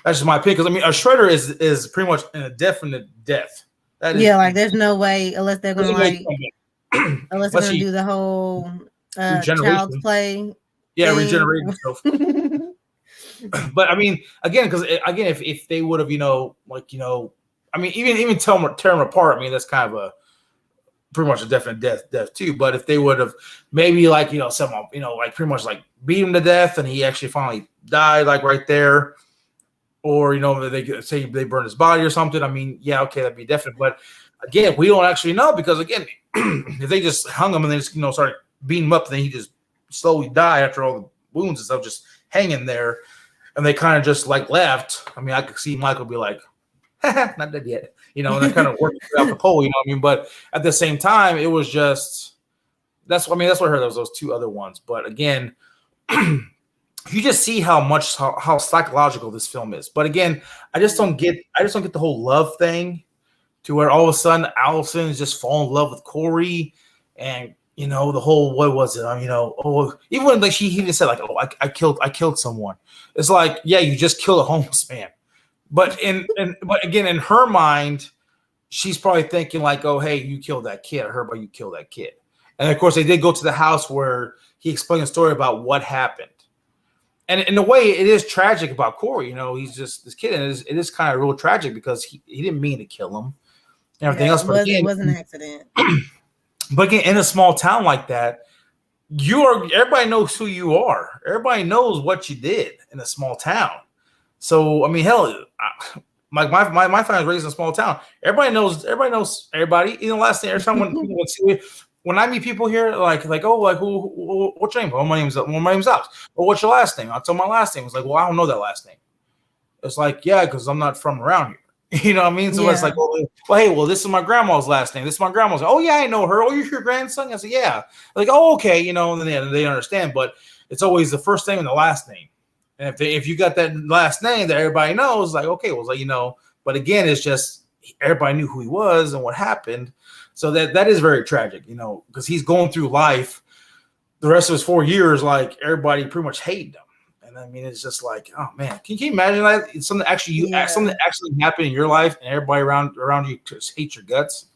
that's just my opinion. Because I mean, a Shredder is pretty much in a definite death. Like there's no way unless they're gonna unless they're gonna do the whole child's play. Yeah, regenerate himself. But I mean, again, if they would have, I mean, even tear them apart. I mean, that's kind of pretty much a definite death too. But if they would have maybe like someone like pretty much like beat him to death and he actually finally died like right there, or they could say they burned his body or something. I mean, yeah, okay, that'd be definite. But again, we don't actually know because again, if they just hung him and they just started beating him up, and then he just slowly died after all the wounds and stuff just hanging there, and they kind of just like left. I mean, I could see Michael be like, not dead yet. And they're kind of working out the pole, what I mean? But at the same time, it was just that's what I heard. Those two other ones. But again, you just see how psychological this film is. But again, I just don't get the whole love thing to where all of a sudden Allison is just fall in love with Corey, and the whole what was it? Even when like he even said like, oh, I killed someone. It's like, yeah, you just killed a homeless man. But again, in her mind, she's probably thinking like, oh, hey, you killed that kid. I heard about you killed that kid. And of course, they did go to the house where he explained a story about what happened. And in a way, it is tragic about Corey. He's just this kid, and it is kind of real tragic because he didn't mean to kill him and everything else. But it was an accident. But again, in a small town like that, everybody knows who you are. Everybody knows what you did in a small town. So I mean, hell, my family was raised in a small town. Everybody knows everybody. Even last thing, every time when I meet people here, like oh, like who, what's your name? Oh, my name's Alex. Well, what's your last name? I'll tell my last name. It's like, well, I don't know that last name. It's like, yeah, because I'm not from around here. You know what I mean? So It's like, well, hey, well, this is my grandma's last name. This is my grandma's. Oh yeah, I know her. Oh, you're your grandson. I said, yeah. Like, oh, okay, and then they understand. But it's always the first name and the last name. And if you got that last name that everybody knows, like, okay, well, but again, it's just everybody knew who he was and what happened. So that is very tragic, because he's going through life the rest of his 4 years, like everybody pretty much hated him. And I mean, it's just like, oh man, can you imagine that? It's something actually something actually happened in your life and everybody around you just hate your guts.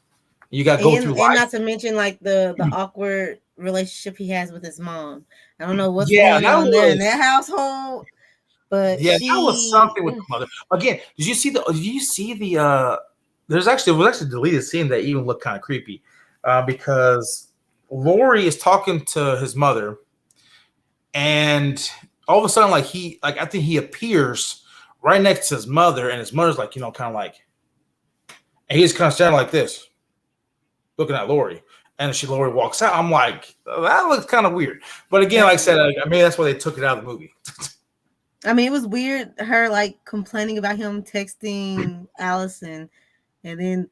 You got to go through life. And not to mention like the awkward relationship he has with his mom. I don't know what's going on there in that household, but that was something with the mother. Again, did you see the it was actually a deleted scene that even looked kind of creepy, because Lori is talking to his mother, and all of a sudden, I think he appears right next to his mother, and his mother's like, kind of like, and he's kind of standing like this, looking at Lori. And Lori walks out. I'm like, that looks kind of weird. But again, like I said, that's why they took it out of the movie. I mean, it was weird, her like complaining about him texting Allison, and then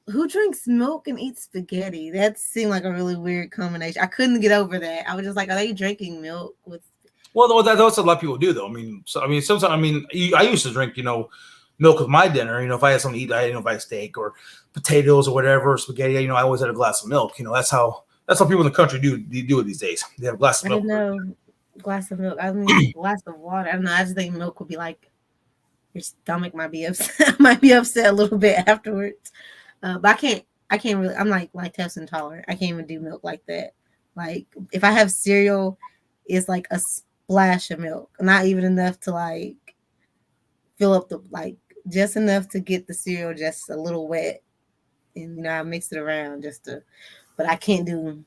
who drinks milk and eats spaghetti? That seemed like a really weird combination. I couldn't get over that. I was just like, are they drinking milk with Well, that's what a lot of people do, though. I mean, sometimes, I used to drink, milk with my dinner. If I had something to eat, if I had steak or potatoes or whatever, or spaghetti, I always had a glass of milk. That's how people in the country do it these days. They have a glass of milk. I didn't know glass of milk. I mean, glass of water. I don't know. I just think milk would be like your stomach might be upset. Might be upset a little bit afterwards. But I can't really. I'm like lactose intolerant. I can't even do milk like that. Like if I have cereal, it's like a splash of milk, not even enough to like fill up just enough to get the cereal just a little wet, and I mix it around but I can't do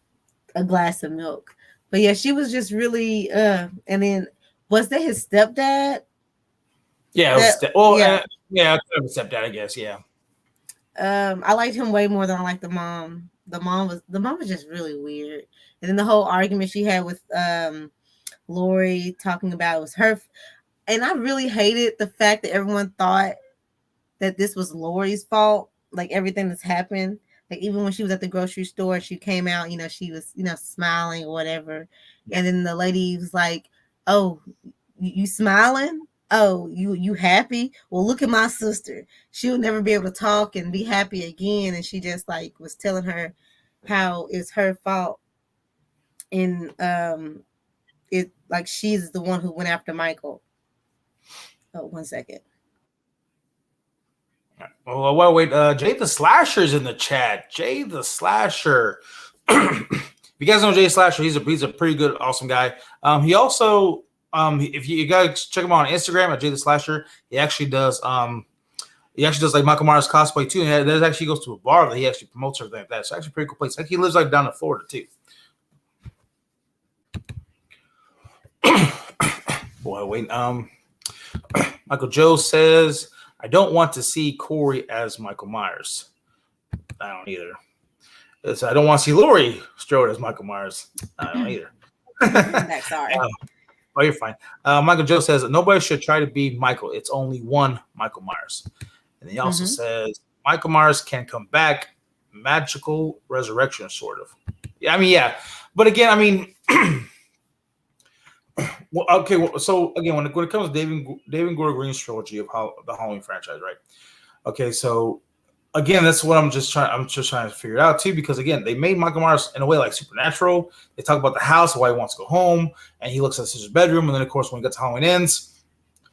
a glass of milk. But yeah, she was just really and then was that his stepdad? Yeah, kind of a stepdad, I guess. Yeah. I liked him way more than I liked the mom. The mom was just really weird. And then the whole argument she had with Lori talking about it was her. And I really hated the fact that everyone thought that this was Lori's fault. Like everything that's happened. Like even when she was at the grocery store, she came out, she was, smiling or whatever. And then the lady was like, "Oh, you smiling? Oh, you happy? Well, look at my sister. She'll never be able to talk and be happy again." And she just like was telling her how it's her fault. And it like she's the one who went after Michael. Oh, 1 second. Well, wait. Jay the Slasher's in the chat. Jay the Slasher. If you guys know Jay Slasher, he's a pretty good, awesome guy. He also, if you guys check him out on Instagram at Jay the Slasher, he actually does like Michael Myers cosplay too. And there's actually goes to a bar that he actually promotes everything like that. It's actually a pretty cool place. Like he lives like down in Florida too. Boy, wait. Michael Joe says, "I don't want to see Corey as Michael Myers." I don't either. I don't want to see Laurie Strode as Michael Myers. I don't either. Sorry. Oh, you're fine. Michael Joe says, "Nobody should try to be Michael. It's only one Michael Myers." And he also says, "Michael Myers can come back. Magical resurrection, sort of." Yeah. But again, well, okay. So again, when it comes to David Gordon Green's trilogy of the Halloween franchise, right? Okay, so again, that's what I'm just trying to figure it out too, because again, they made Michael Myers in a way like supernatural. They talk about the house, why he wants to go home, and he looks at his sister's bedroom, and then of course when he gets to Halloween Ends,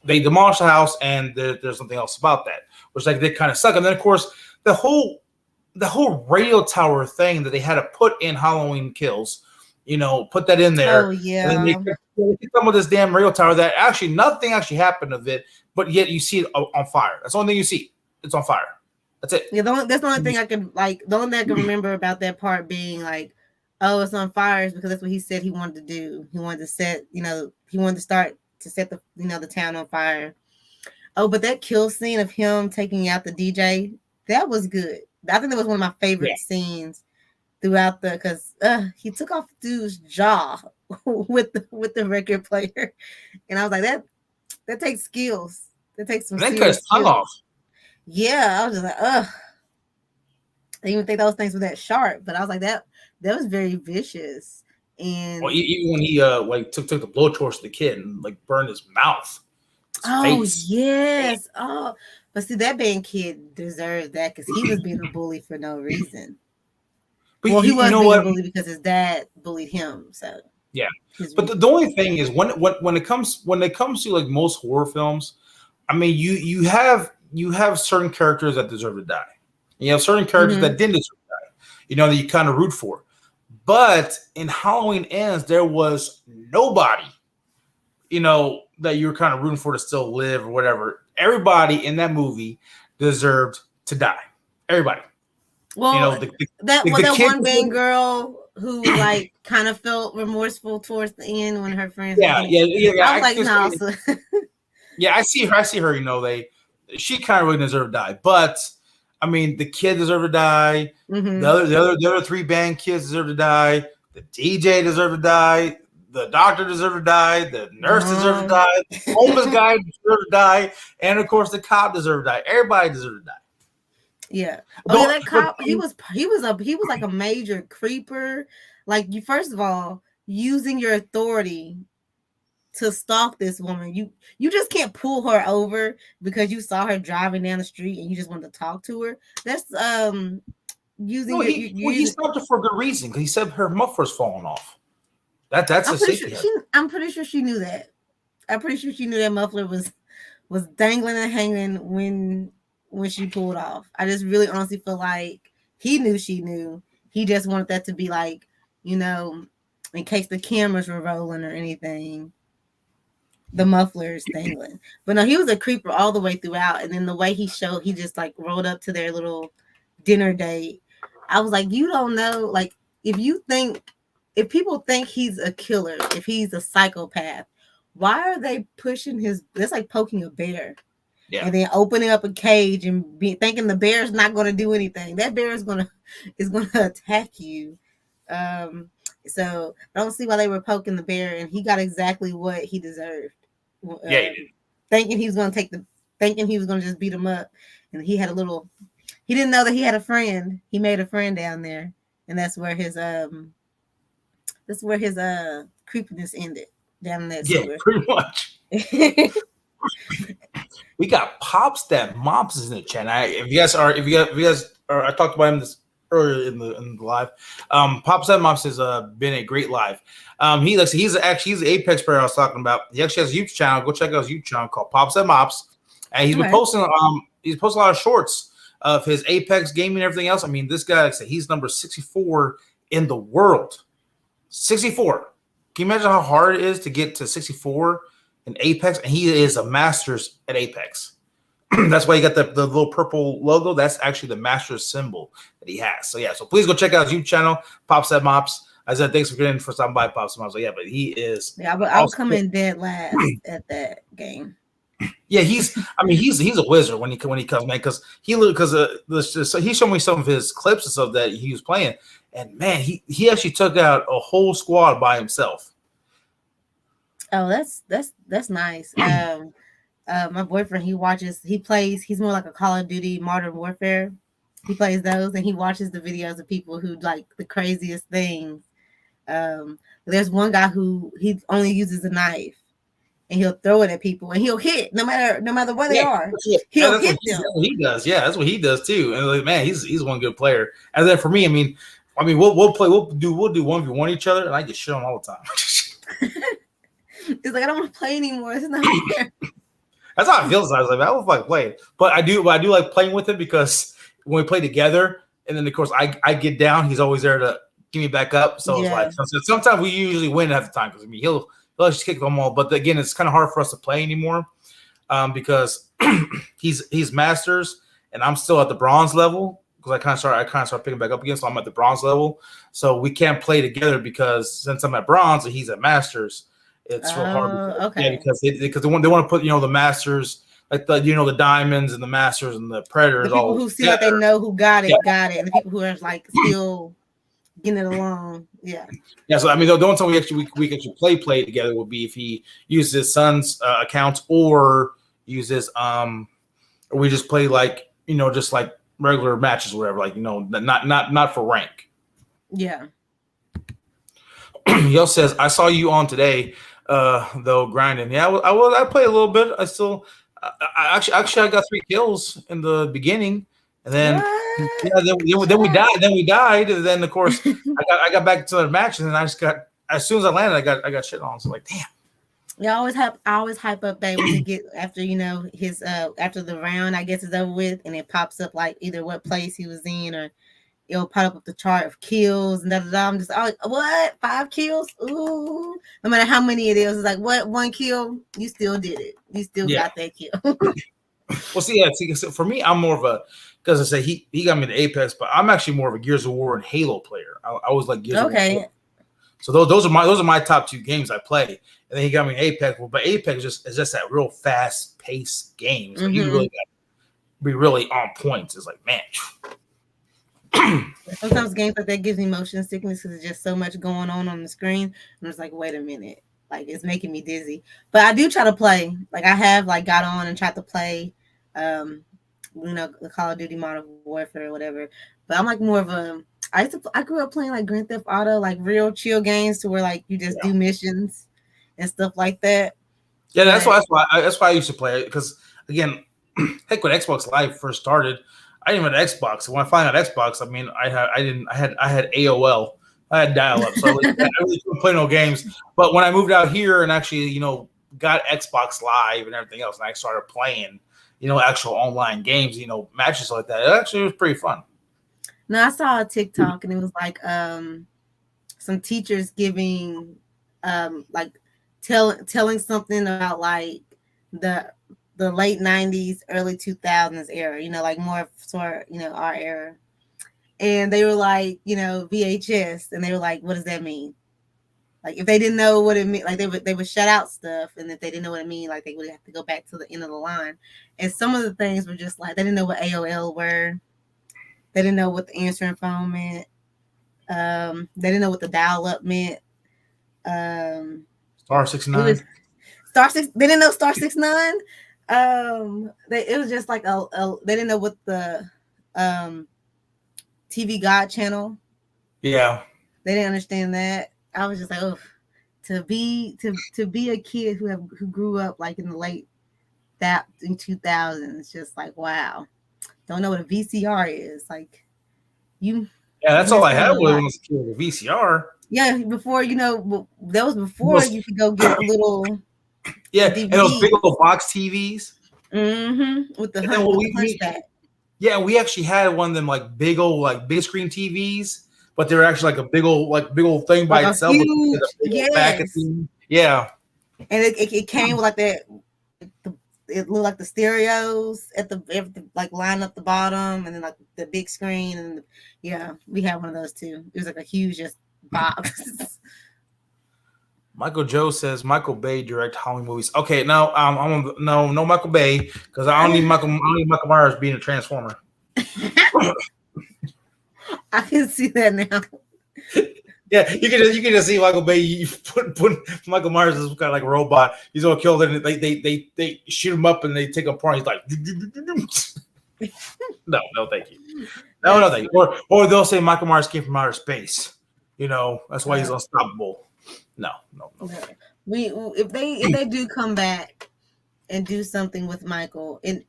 they demolish the house, and there's something else about that, which like they kind of suck. And then of course the whole radio tower thing that they had to put in Halloween Kills, put that in there. Oh yeah. And then they come with this damn radio tower that actually nothing actually happened of it, but yet you see it on fire. That's the only thing you see. It's on fire. That's it. Yeah, that's the only thing I can The only thing I can remember about that part being like, oh, it's on fire, is because that's what he said he wanted to do. He wanted to set, he wanted to start to set the, the town on fire. Oh, but that kill scene of him taking out the DJ, that was good. I think that was one of my favorite scenes throughout because he took off dude's jaw with the record player, and I was like, that takes skills. That takes some. They cut his tongue off. Yeah, I was just like, ugh. I didn't even think those things were that sharp, but I was like, that was very vicious. And even when he took the blowtorch to the kid and like burned his mouth. Face. Yes. Oh, but see, that band kid deserved that because he was being a bully for no reason. But he was being a bully because his dad bullied him. So yeah. But the only thing is when it comes to like most horror films, I mean, you have certain characters that deserve to die. You have certain characters that didn't deserve to die. That you kind of root for. But in Halloween Ends, there was nobody, that you're kind of rooting for to still live or whatever. Everybody in that movie deserved to die. Everybody. Well, that one main girl who like kind of felt remorseful towards the end when her friends. Yeah. I was like, no. Yeah, I see her. She kind of really deserved to die, but I mean, the kid deserved to die. Mm-hmm. The other three band kids deserve to die. The DJ deserved to die. The doctor deserved to die. The nurse deserved to die. The homeless guy deserved to die, and of course, the cop deserved to die. Everybody deserved to die. Yeah. That cop, he was like a major creeper. Like, you, first of all, using your authority to stalk this woman. You just can't pull her over because you saw her driving down the street and you just wanted to talk to her. That's using No, he stopped her for a good reason because he said her muffler's falling off. That's a safety. I'm pretty sure she knew that. I'm pretty sure she knew that muffler was dangling and hanging when she pulled off. I just really honestly feel like he knew she knew. He just wanted that to be like, you know, in case the cameras were rolling or anything, the muffler is dangling. But no, he was a creeper all the way throughout. And then the way he just like rolled up to their little dinner date. I was like, you don't know, like if people think he's a killer, if he's a psychopath, why are they pushing that's like poking a bear. Yeah. And then opening up a cage and thinking the bear's not going to do anything. That bear is going to attack you. So I don't see why they were poking the bear, and he got exactly what he deserved. Yeah, he did. Thinking he was going to just beat him up, and he didn't know that he had a friend. He made a friend down there, and that's where his creepiness ended down in that sewer. Pretty much. We got Pops that Mops is in the chat. If you guys are, I talked about him this earlier in the live. Pops that Mops has been a great live. He's an Apex player I was talking about. He actually has a YouTube channel. Go check out his YouTube channel called Pops that Mops, and he's been posting. He's posted a lot of shorts of his Apex gaming and everything else. I mean, this guy, he's number 64 in the world. 64. Can you imagine how hard it is to get to 64 in Apex? And he is a Masters at Apex. That's why he got the little purple logo. That's actually the Masters symbol that he has. So, yeah. So, please go check out his YouTube channel, Pops that Mops. I said, thanks for stopping by, Pops that Mops. So, yeah, but he is. Yeah, but I'll come in dead last at that game. Yeah, he's a wizard when he comes, man, because he showed me some of his clips and stuff that he was playing. And man, he actually took out a whole squad by himself. Oh, that's nice. My boyfriend, he's more like a Call of Duty Modern Warfare. He plays those and he watches the videos of people who like the craziest things. There's one guy who he only uses a knife and he'll throw it at people and he'll hit no matter where they are. He'll hit them. That's what he does. Yeah, that's what he does too. And like, man, he's one good player. And then for me, I mean, we'll do 1v1 each other, and I get shit on all the time. It's like I don't want to play anymore. It's not fair. That's how I feel. I was like, I don't like playing, but I do like playing with him because when we play together, and then of course I get down, he's always there to give me back up. So it's like sometimes we usually win half the time because he'll just kick them all. But again, it's kind of hard for us to play anymore because he's Masters and I'm still at the bronze level. Because I kind of start picking back up again, so I'm at the bronze level. So we can't play together because since I'm at bronze and he's at Masters, it's real hard. Okay. Yeah, because they want to put the Masters, like the Diamonds and the Masters and the Predators. The people who see like they know who got it, and the people who are like still getting it along. Yeah. Yeah. So I mean, the only time we actually play together would be if he uses his son's account or uses or we just play like just like regular matches or whatever, like not for rank. Yeah. Yo says, I saw you on today though grinding. Yeah, I play a little bit. I still I got 3 kills in the beginning, and then then we died, and then of course I got back to the match, and then I just got, as soon as I landed, I got shit on. So like, damn. Yeah, I always hype up Bay when he get after his after the round I guess is over with, and it pops up like either what place he was in, or it'll pop up the chart of kills and da. I'm just like, what? 5 kills? Ooh, no matter how many it is, it's like, what? 1 kill? You still did it. You still got that kill. Well, see, for me, I'm more of a, because I say he got me to Apex, but I'm actually more of a Gears of War and Halo player. I was like Gears of War. So those are my top 2 games I play, and then he got me in Apex. But Apex is just that real fast paced game. So you really got to be really on point. It's like, man. Sometimes games like that gives me motion sickness because there's just so much going on the screen. I'm just like, wait a minute, like it's making me dizzy. But I do try to play. Like I have got on and tried to play, the Call of Duty Modern Warfare or whatever. But I'm like more of a. I grew up playing like Grand Theft Auto, like real chill games to where like you just do missions and stuff like that. Yeah, that's why I used to play it because again, heck, when Xbox Live first started, I didn't even have an Xbox. When I found out Xbox, I mean, I had AOL, I had dial up, so I really couldn't play no games. But when I moved out here and actually, got Xbox Live and everything else, and I started playing, actual online games, matches like that, it actually was pretty fun. No, I saw a TikTok and it was like some teachers giving like telling something about like the late 90s, early 2000s era, like more sort our era. And they were like, VHS, and they were like, what does that mean? Like if they didn't know what it meant, like they would shut out stuff, and if they didn't know what it mean, like they would have to go back to the end of the line. And some of the things were just like they didn't know what AOL were. They didn't know what the answering phone meant. They didn't know what the dial-up meant. Star 69. They didn't know Star 69. It was just like they didn't know what the TV God channel. Yeah. They didn't understand that. I was just like, oh, to be a kid who grew up like in the late in 2000s, just like wow. Don't know what a VCR is. Like you. Yeah, that's all I had when I was a kid, a VCR. Yeah, before that was before you could go get the little. Yeah, and those big old box TVs. Mm-hmm. With the hunchback. Yeah, we actually had one of them like big old like big screen TVs, but they were actually like a big old thing by itself. Huge, yes. Yeah. And it came with like that. It looked like the stereos at the like line up the bottom, and then like the big screen, and we had one of those too. It was like a huge box. Michael Joe says Michael Bay direct Halloween movies. Okay, no, no Michael Bay because I don't need Michael Myers being a Transformer. I can see that now. Yeah, you can just see Michael Bay. You put Michael Myers as kind of like a robot. He's gonna kill them. They shoot him up and they take him apart. He's like, no, thank you. No, thank you. Or they'll say Michael Myers came from outer space. That's why he's unstoppable. No. If they do come back and do something with Michael, and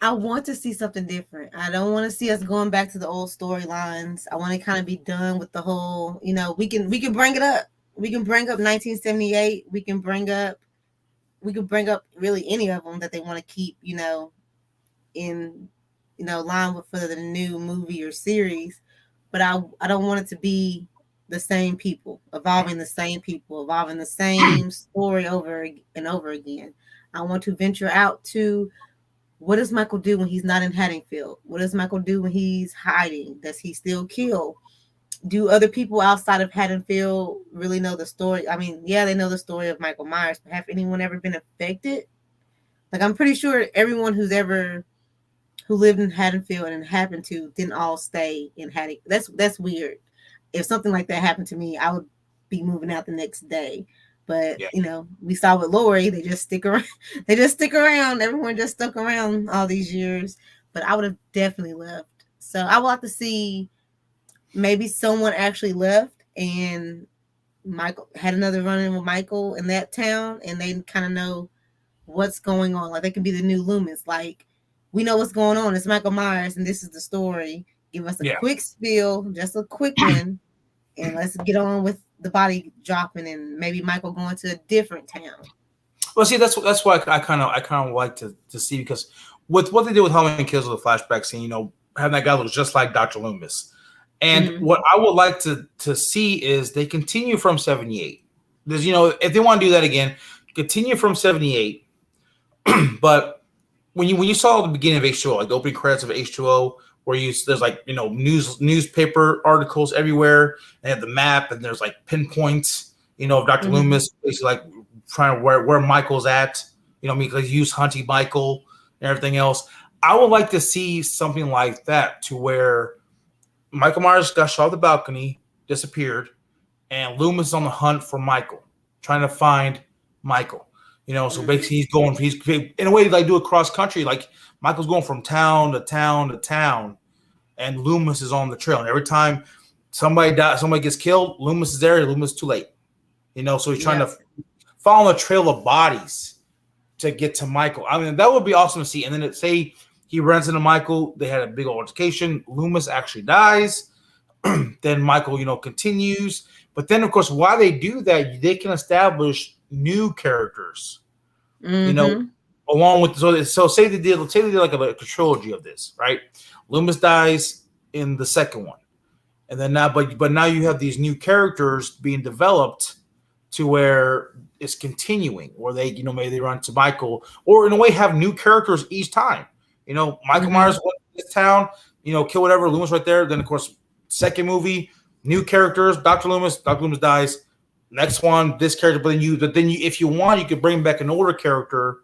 I want to see something different. I don't want to see us going back to the old storylines. I want to kind of be done with the whole, we can bring it up. We can bring up 1978. We can bring up really any of them that they want to keep, in line with for the new movie or series. But I don't want it to be the same people, evolving the same story over and over again. I want to venture out to what does Michael do when he's not in Haddonfield? What does Michael do when he's hiding? Does he still kill? Do other people outside of Haddonfield really know the story? I mean, yeah, they know the story of Michael Myers, but have anyone ever been affected? Like, I'm pretty sure everyone who lived in Haddonfield and happened to didn't all stay in Haddonfield. That's weird. If something like that happened to me, I would be moving out the next day. But we saw with Lori, they just stick around. Everyone just stuck around all these years. But I would have definitely left. So I would like to see maybe someone actually left and Michael had another run-in with Michael in that town, and they kind of know what's going on. Like they can be the new Loomis. Like we know what's going on. It's Michael Myers, and this is the story. Give us a quick spiel, just a quick one, and let's get on with the body dropping and maybe Michael going to a different town. Well, see, that's why I kind of like to see, because with what they did with Halloween Kills with the flashback scene, having that guy look just like Dr. Loomis. And what I would like to see is they continue from 78. There's, if they want to do that again, continue from 78. But when you saw the beginning of H2O, like the opening credits of H2O, where there's like newspaper articles everywhere, and they have the map, and there's like pinpoints, of Dr. Loomis, basically like trying to where Michael's at, because he used hunting Michael and everything else. I would like to see something like that, to where Michael Myers got shot off the balcony, disappeared, and Loomis is on the hunt for Michael, trying to find Michael. So basically he's in a way like do a cross country, like Michael's going from town to town to town, and Loomis is on the trail. And every time somebody dies, somebody gets killed. Loomis is there. Loomis is too late. So he's trying to follow a trail of bodies to get to Michael. I mean, that would be awesome to see. And then say he runs into Michael. They had a big altercation. Loomis actually dies. Then Michael, continues. But then, of course, while they do that, they can establish new characters. Along with so say they did like a trilogy of this, right? Loomis dies in the second one, and then now, but now you have these new characters being developed to where it's continuing, or they maybe they run to Michael, or in a way have new characters each time. Michael Myers went to this town, kill whatever, Loomis right there. Then of course, second movie, new characters, Dr. Loomis dies. Next one, this character, but then you, if you want, you could bring back an older character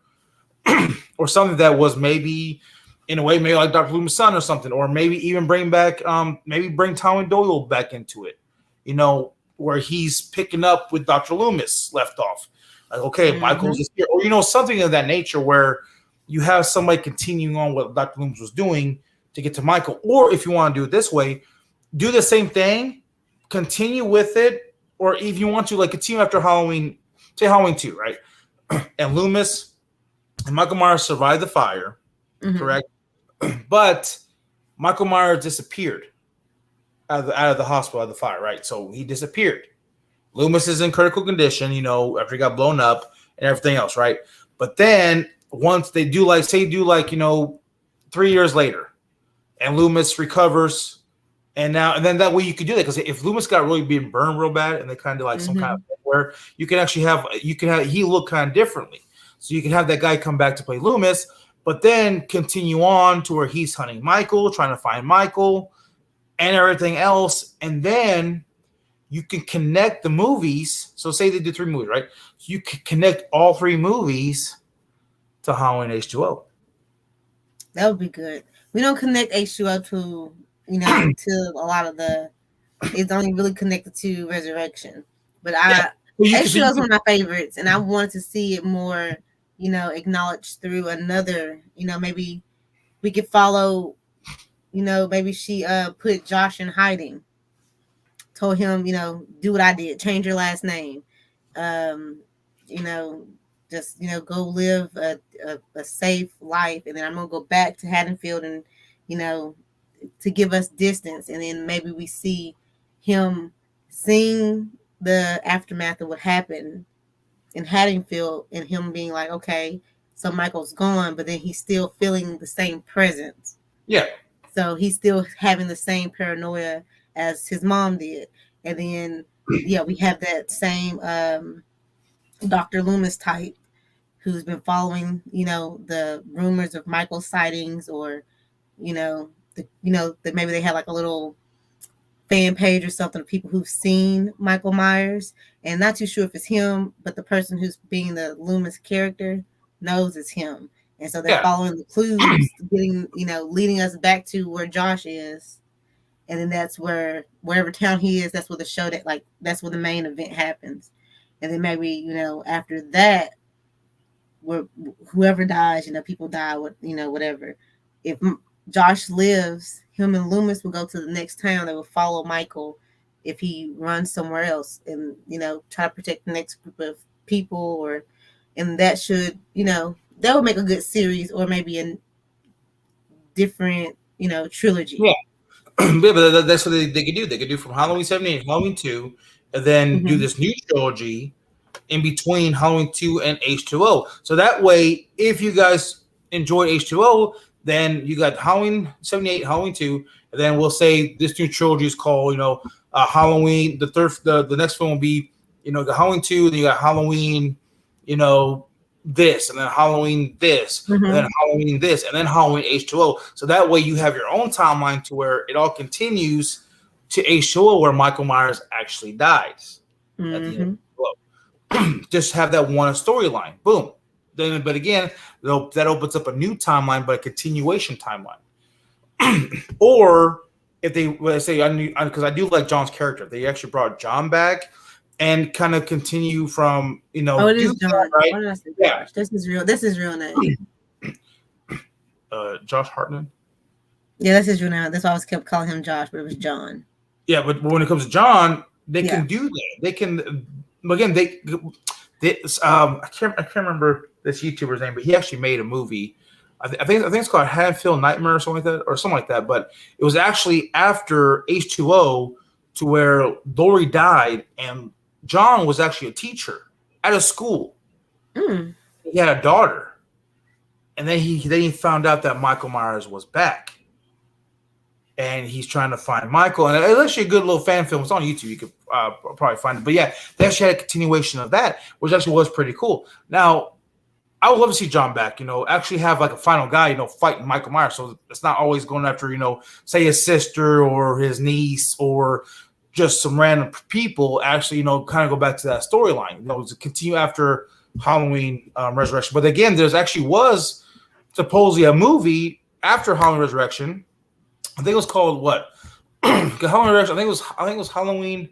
or something that was maybe in a way, maybe like Dr. Loomis' son or something, or maybe even bring back, maybe bring Tommy Doyle back into it, where he's picking up with Dr. Loomis left off. Like, okay, Michael's just here, or, something of that nature where you have somebody continuing on what Dr. Loomis was doing to get to Michael. Or if you want to do it this way, do the same thing, continue with it, or if you want to, like, continue after Halloween, say Halloween 2, right? And Loomis and Michael Myers survived the fire, correct? But Michael Myers disappeared out of the hospital, out of the fire, right? So he disappeared. Loomis is in critical condition, after he got blown up and everything else, right? But then once they do 3 years later, and Loomis recovers, and then that way you could do that, because if Loomis got really being burned real bad, and they kind of like some kind of where you can actually have he look kind of differently, so you can have that guy come back to play Loomis, but then continue on to where he's hunting Michael, trying to find Michael, and everything else, and then you can connect the movies. So say they did 3 movies, right? You can connect all 3 movies to Halloween H2O. That would be good. We don't connect H2O to, to a lot of it's only really connected to Resurrection. But H2O is one of my favorites, and I wanted to see it more, acknowledged through another, maybe we could follow, maybe she put Josh in hiding. Told him, do what I did, change your last name, just, go live a safe life. And then I'm going to go back to Haddonfield and, to give us distance. And then maybe we see him seeing the aftermath of what happened in Haddonfield, and him being like, okay, so Michael's gone, but then he's still feeling the same presence. Yeah. So he's still having the same paranoia as his mom did. And then, we have that same Dr. Loomis type who's been following, the rumors of Michael sightings, or, that maybe they had like a little fan page or something of people who've seen Michael Myers, and not too sure if it's him, but the person who's being the Loomis character knows it's him. And so they're following the clues, getting, leading us back to where Josh is. And then that's wherever town he is, that's where that's where the main event happens. And then maybe, after that, where whoever dies, people die, whatever. If Josh lives, him and Loomis will go to the next town. They will follow Michael if he runs somewhere else, and, try to protect the next group of people, and that should, that would make a good series, or maybe a different, trilogy. Yeah. But that's what they could do. They could do from Halloween 78, Halloween 2, and then do this new trilogy in between Halloween 2 and H2O. So that way, if you guys enjoy H2O, then you got Halloween 78, Halloween 2, and then we'll say this new trilogy is called, Halloween. The next film will be, the Halloween 2, then you got Halloween, this, and then Halloween this, and then Halloween this, and then Halloween H2O. So that way you have your own timeline to where it all continues to H2O, where Michael Myers actually dies at the end of H2O. Just have that one storyline. Boom. Then, but again, that opens up a new timeline, but a continuation timeline. Or if they, let's say, because I do like John's character, if they actually brought John back and kind of continue from, Oh, it is John, right? Why did I say Yeah. Josh? This is real name. Josh Hartnett. Yeah, that's his real name. That's why I kept calling him Josh, but it was John. Yeah, but when it comes to John, they Yeah. can do that. They can again. I can't remember this YouTuber's name, but he actually made a movie. I think it's called Haddonfield Nightmare or something like that. But it was actually after H2O, to where Lori died, and John was actually a teacher at a school. Mm. He had a daughter, and then he found out that Michael Myers was back. And he's trying to find Michael. And it's actually a good little fan film. It's on YouTube. You could probably find it. But yeah, they actually had a continuation of that, which actually was pretty cool. Now, I would love to see John back, actually have like a final guy, fighting Michael Myers. So it's not always going after, say his sister or his niece or just some random people. Actually, kind of go back to that storyline, to continue after Halloween Resurrection. But again, was supposedly a movie after Halloween Resurrection. I think it was called what? Halloween Resurrection. I think it was Halloween.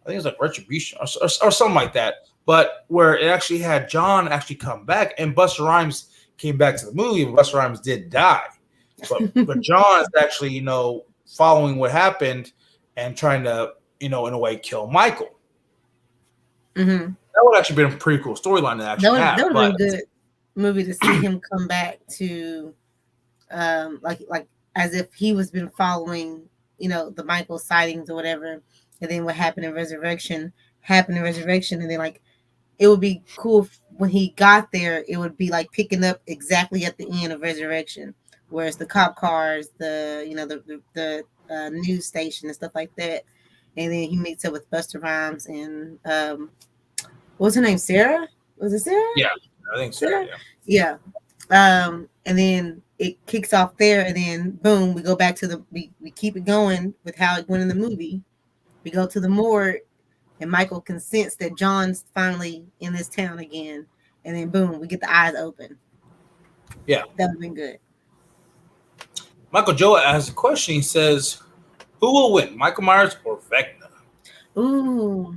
I think it was like Retribution or something like that. But where it actually had John actually come back, and Busta Rhymes came back to the movie, but Busta Rhymes did die. But John is actually, following what happened and trying to, in a way, kill Michael. Mm-hmm. That would actually been a pretty cool storyline to actually have. That would have been a good movie to see him come back to, like as if he was been following, the Michael sightings or whatever, and then what happened in Resurrection, and then like it would be cool when he got there. It would be like picking up exactly at the end of Resurrection, whereas the cop cars, the news station and stuff like that, and then he meets up with Busta Rhymes and what's her name? Sarah? Was it Sarah? Yeah, I think Sarah. Yeah. And then it kicks off there, and then boom, we go back to we keep it going with how it went in the movie. We go to the morgue, and Michael can sense that John's finally in this town again, and then boom, we get the eyes open. Yeah, that would have been good. Michael Joe has a question. He says, "Who will win, Michael Myers or Vecna?" Ooh,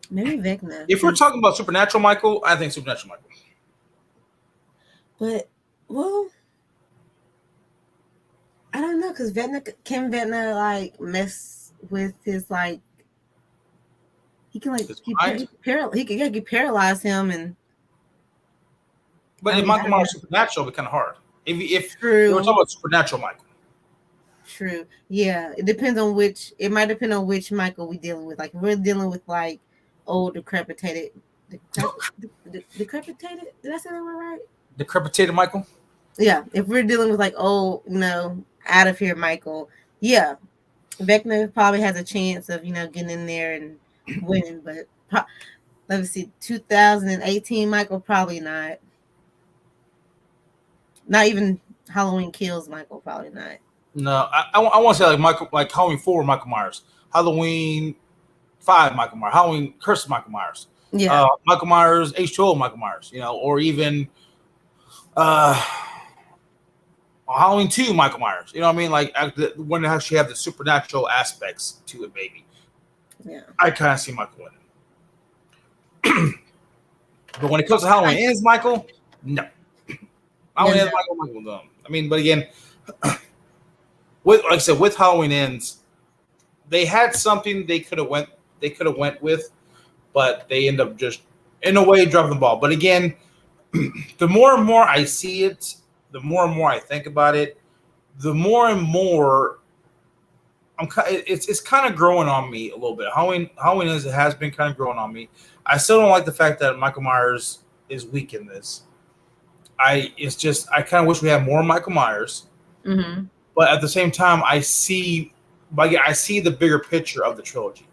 maybe Vecna. If we're talking about Supernatural Michael, I think Supernatural Michael. But well, I don't know, because Vecna like mess with his like he can like he can paralyze him and. But if Michael Myers Supernatural, it'd be kind of hard. If True. we're talking about Supernatural Michael. True. Yeah, it depends on which. It might depend on which Michael we're dealing with. Like if we're dealing with like old decrepitated. Decrepitated? Did I say that word right? Decrepitated Michael? Yeah. If we're dealing with like old, out of here Michael, yeah, Vecna probably has a chance of getting in there and winning. But let me see, 2018 Michael probably not. Not even Halloween Kills Michael, probably not. No, I want to say like Halloween 4 Michael Myers, Halloween 5 Michael Myers, Halloween Curse Michael Myers, yeah, Michael Myers H2O Michael Myers, or even Halloween 2 Michael Myers. You know what I mean? Like when they actually have the supernatural aspects to it, maybe. Yeah, I kind of see Michael winning. But when it comes to Halloween Ends, Michael, no. Halloween Ends, Michael, no. I mean, but again. Like I said, with Halloween Ends, they had something they could have went with, but they end up just in a way dropping the ball. But again, the more and more I see it, the more and more I think about it, the more and more it's kind of growing on me a little bit. Halloween Ends, it has been kind of growing on me. I still don't like the fact that Michael Myers is weak in this. I kind of wish we had more Michael Myers. Mm-hmm. But at the same time, I see the bigger picture of the trilogy.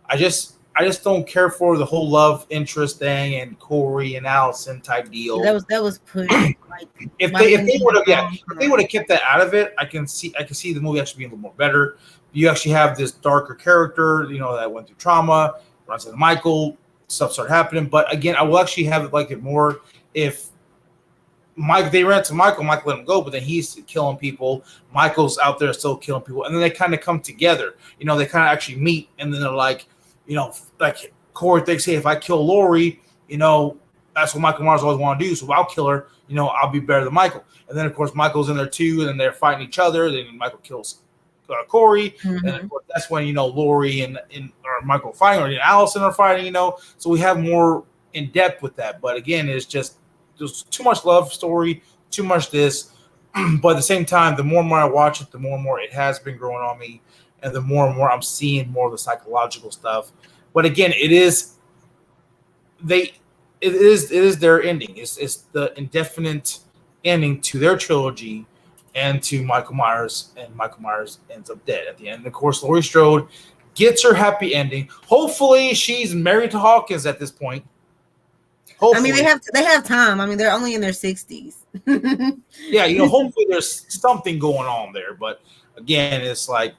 I just don't care for the whole love interest thing and Corey and Allison type deal. That was put like if they would have kept that out of it, I can see the movie actually being a little more better. You actually have this darker character, that went through trauma, runs into Michael, stuff started happening. But again, I will actually have it more if they ran to Michael let him go, but then he's killing people. Michael's out there still killing people. And then they kind of come together. They kind of actually meet, and then they're like, like Corey thinks, hey, if I kill Lori, that's what Michael Myers always want to do. So if I'll kill her, I'll be better than Michael. And then, of course, Michael's in there too, and then they're fighting each other. Then Michael kills Corey, and Mhm. of course, that's when Lori and or Michael fighting, or Allison are fighting. So we have more in depth with that. But again, it's just there's too much love story, too much this. But at the same time, the more and more I watch it, the more and more it has been growing on me, and the more and more I'm seeing more of the psychological stuff. But again, it is their ending. It's the indefinite ending to their trilogy and to Michael Myers, and Michael Myers ends up dead at the end. And of course, Laurie Strode gets her happy ending. Hopefully, she's married to Hawkins at this point. Hopefully, I mean, they have time. I mean, they're only in their 60s. yeah, hopefully there's something going on there. But again, it's like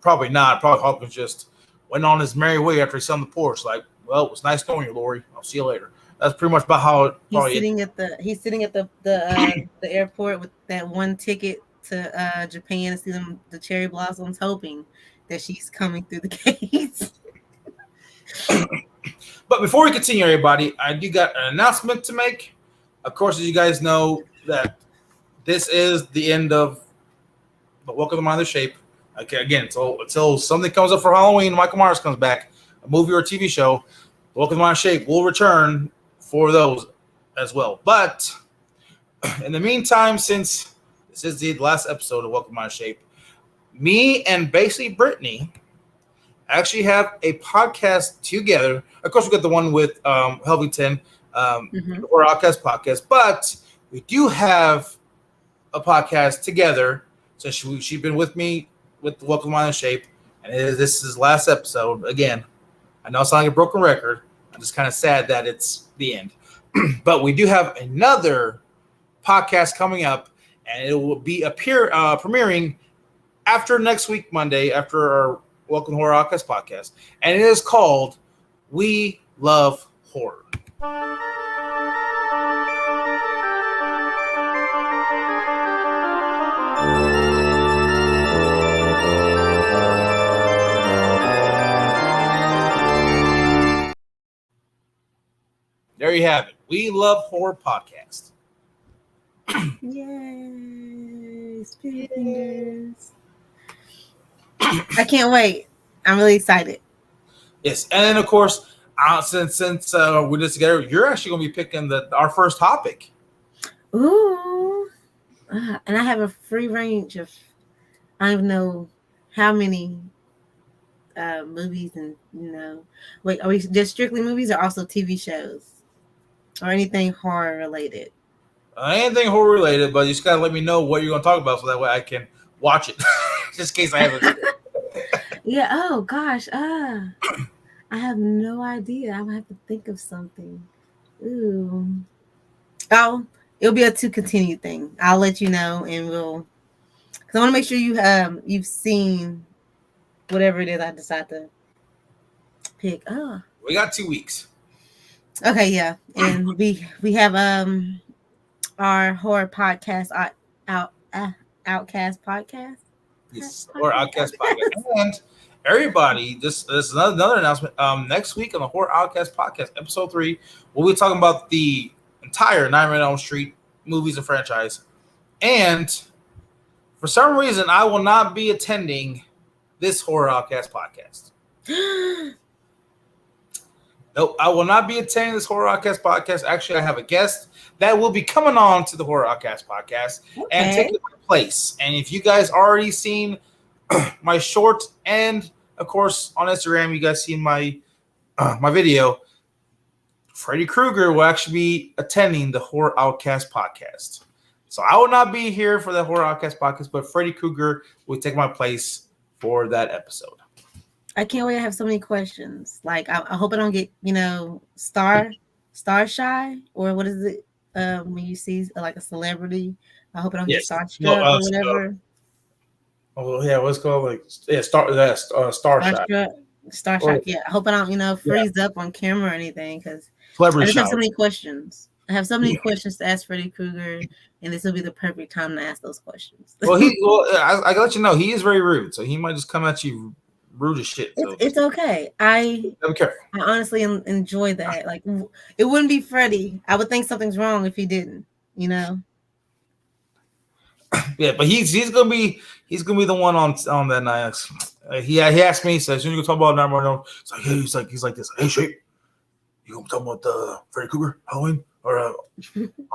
probably not. Probably Hawkins just went on his merry way after he saw on the porch. Like, well, it was nice knowing you, Lori. I'll see you later. That's pretty much about how it probably He's sitting at the airport with that one ticket to Japan to see the cherry blossoms, hoping that she's coming through the gates. But before we continue, everybody, I do got an announcement to make. Of course, as you guys know, that this is the end of the Welcome to Mind the Shape. Okay, again, until something comes up for Halloween, Michael Myers comes back, a movie or a TV show, Welcome to Mind Shape will return for those as well. But in the meantime, since this is the last episode of Welcome to Mind Shape, me and basically Brittany actually have a podcast together. Of course, we got the one with Helvington, or Outcast podcast, but we do have a podcast together. So she's been with me with Welcome to Mind Shape, and this is his last episode. Again, I know it's not like a broken record. I'm just kind of sad that it's the end. But we do have another podcast coming up, and it will be premiering after next week, Monday, after our Welcome to Horror Outcast podcast. And it is called We Love Horror. There you have it. We Love Horror podcast. Yay! Spirit fingers. I can't wait. I'm really excited. Yes, and then of course, since we're just together, you're actually going to be picking our first topic. Ooh, and I have a free range of I don't know how many movies, and wait, are we just strictly movies or also TV shows or anything horror related? Anything horror related, but you just gotta let me know what you're going to talk about so that way I can watch it, just in case I haven't. Yeah. Oh gosh. I have no idea. I would have to think of something. Ooh. Oh, it'll be a to continue thing. I'll let you know, and we'll. Because I want to make sure you've seen whatever it is I decide to pick. Oh. We got 2 weeks. Okay. Yeah, and we have our horror podcast Outcast podcast. Yes, or Outcast podcast. And everybody, this is another announcement. Next week on the Horror Outcast podcast, episode 3, we'll be talking about the entire Nightmare on Elm Street movies and franchise. And for some reason, I will not be attending this Horror Outcast podcast. Nope, I will not be attending this Horror Outcast podcast. Actually, I have a guest that will be coming on to the Horror Outcast podcast and taking my place. And if you guys already seen my short, and of course on Instagram, you guys seen my video, Freddy Krueger will actually be attending the Horror Outcast podcast. So I will not be here for the Horror Outcast podcast, but Freddy Krueger will take my place for that episode. I can't wait to have so many questions. Like I hope I don't get, star shy, or what is it when you see like a celebrity? I hope I don't get starstruck or whatever. Oh yeah, what's called starstruck. Starstruck. Yeah, I hope I don't freeze up on camera or anything, because I just have so many questions. I have so many questions to ask Freddy Krueger, and this will be the perfect time to ask those questions. Well, I gotta let you know, he is very rude, so he might just come at you rude as shit. So it's okay. I honestly enjoy that. Like, it wouldn't be Freddy. I would think something's wrong if he didn't. Yeah, but he's gonna be the one on that night. He asked me, he says, "You gonna talk about Nightmare on Elm?" It's like, hey, he's like this. Hey, Shape, you gonna talk about Freddy Krueger, Halloween, or on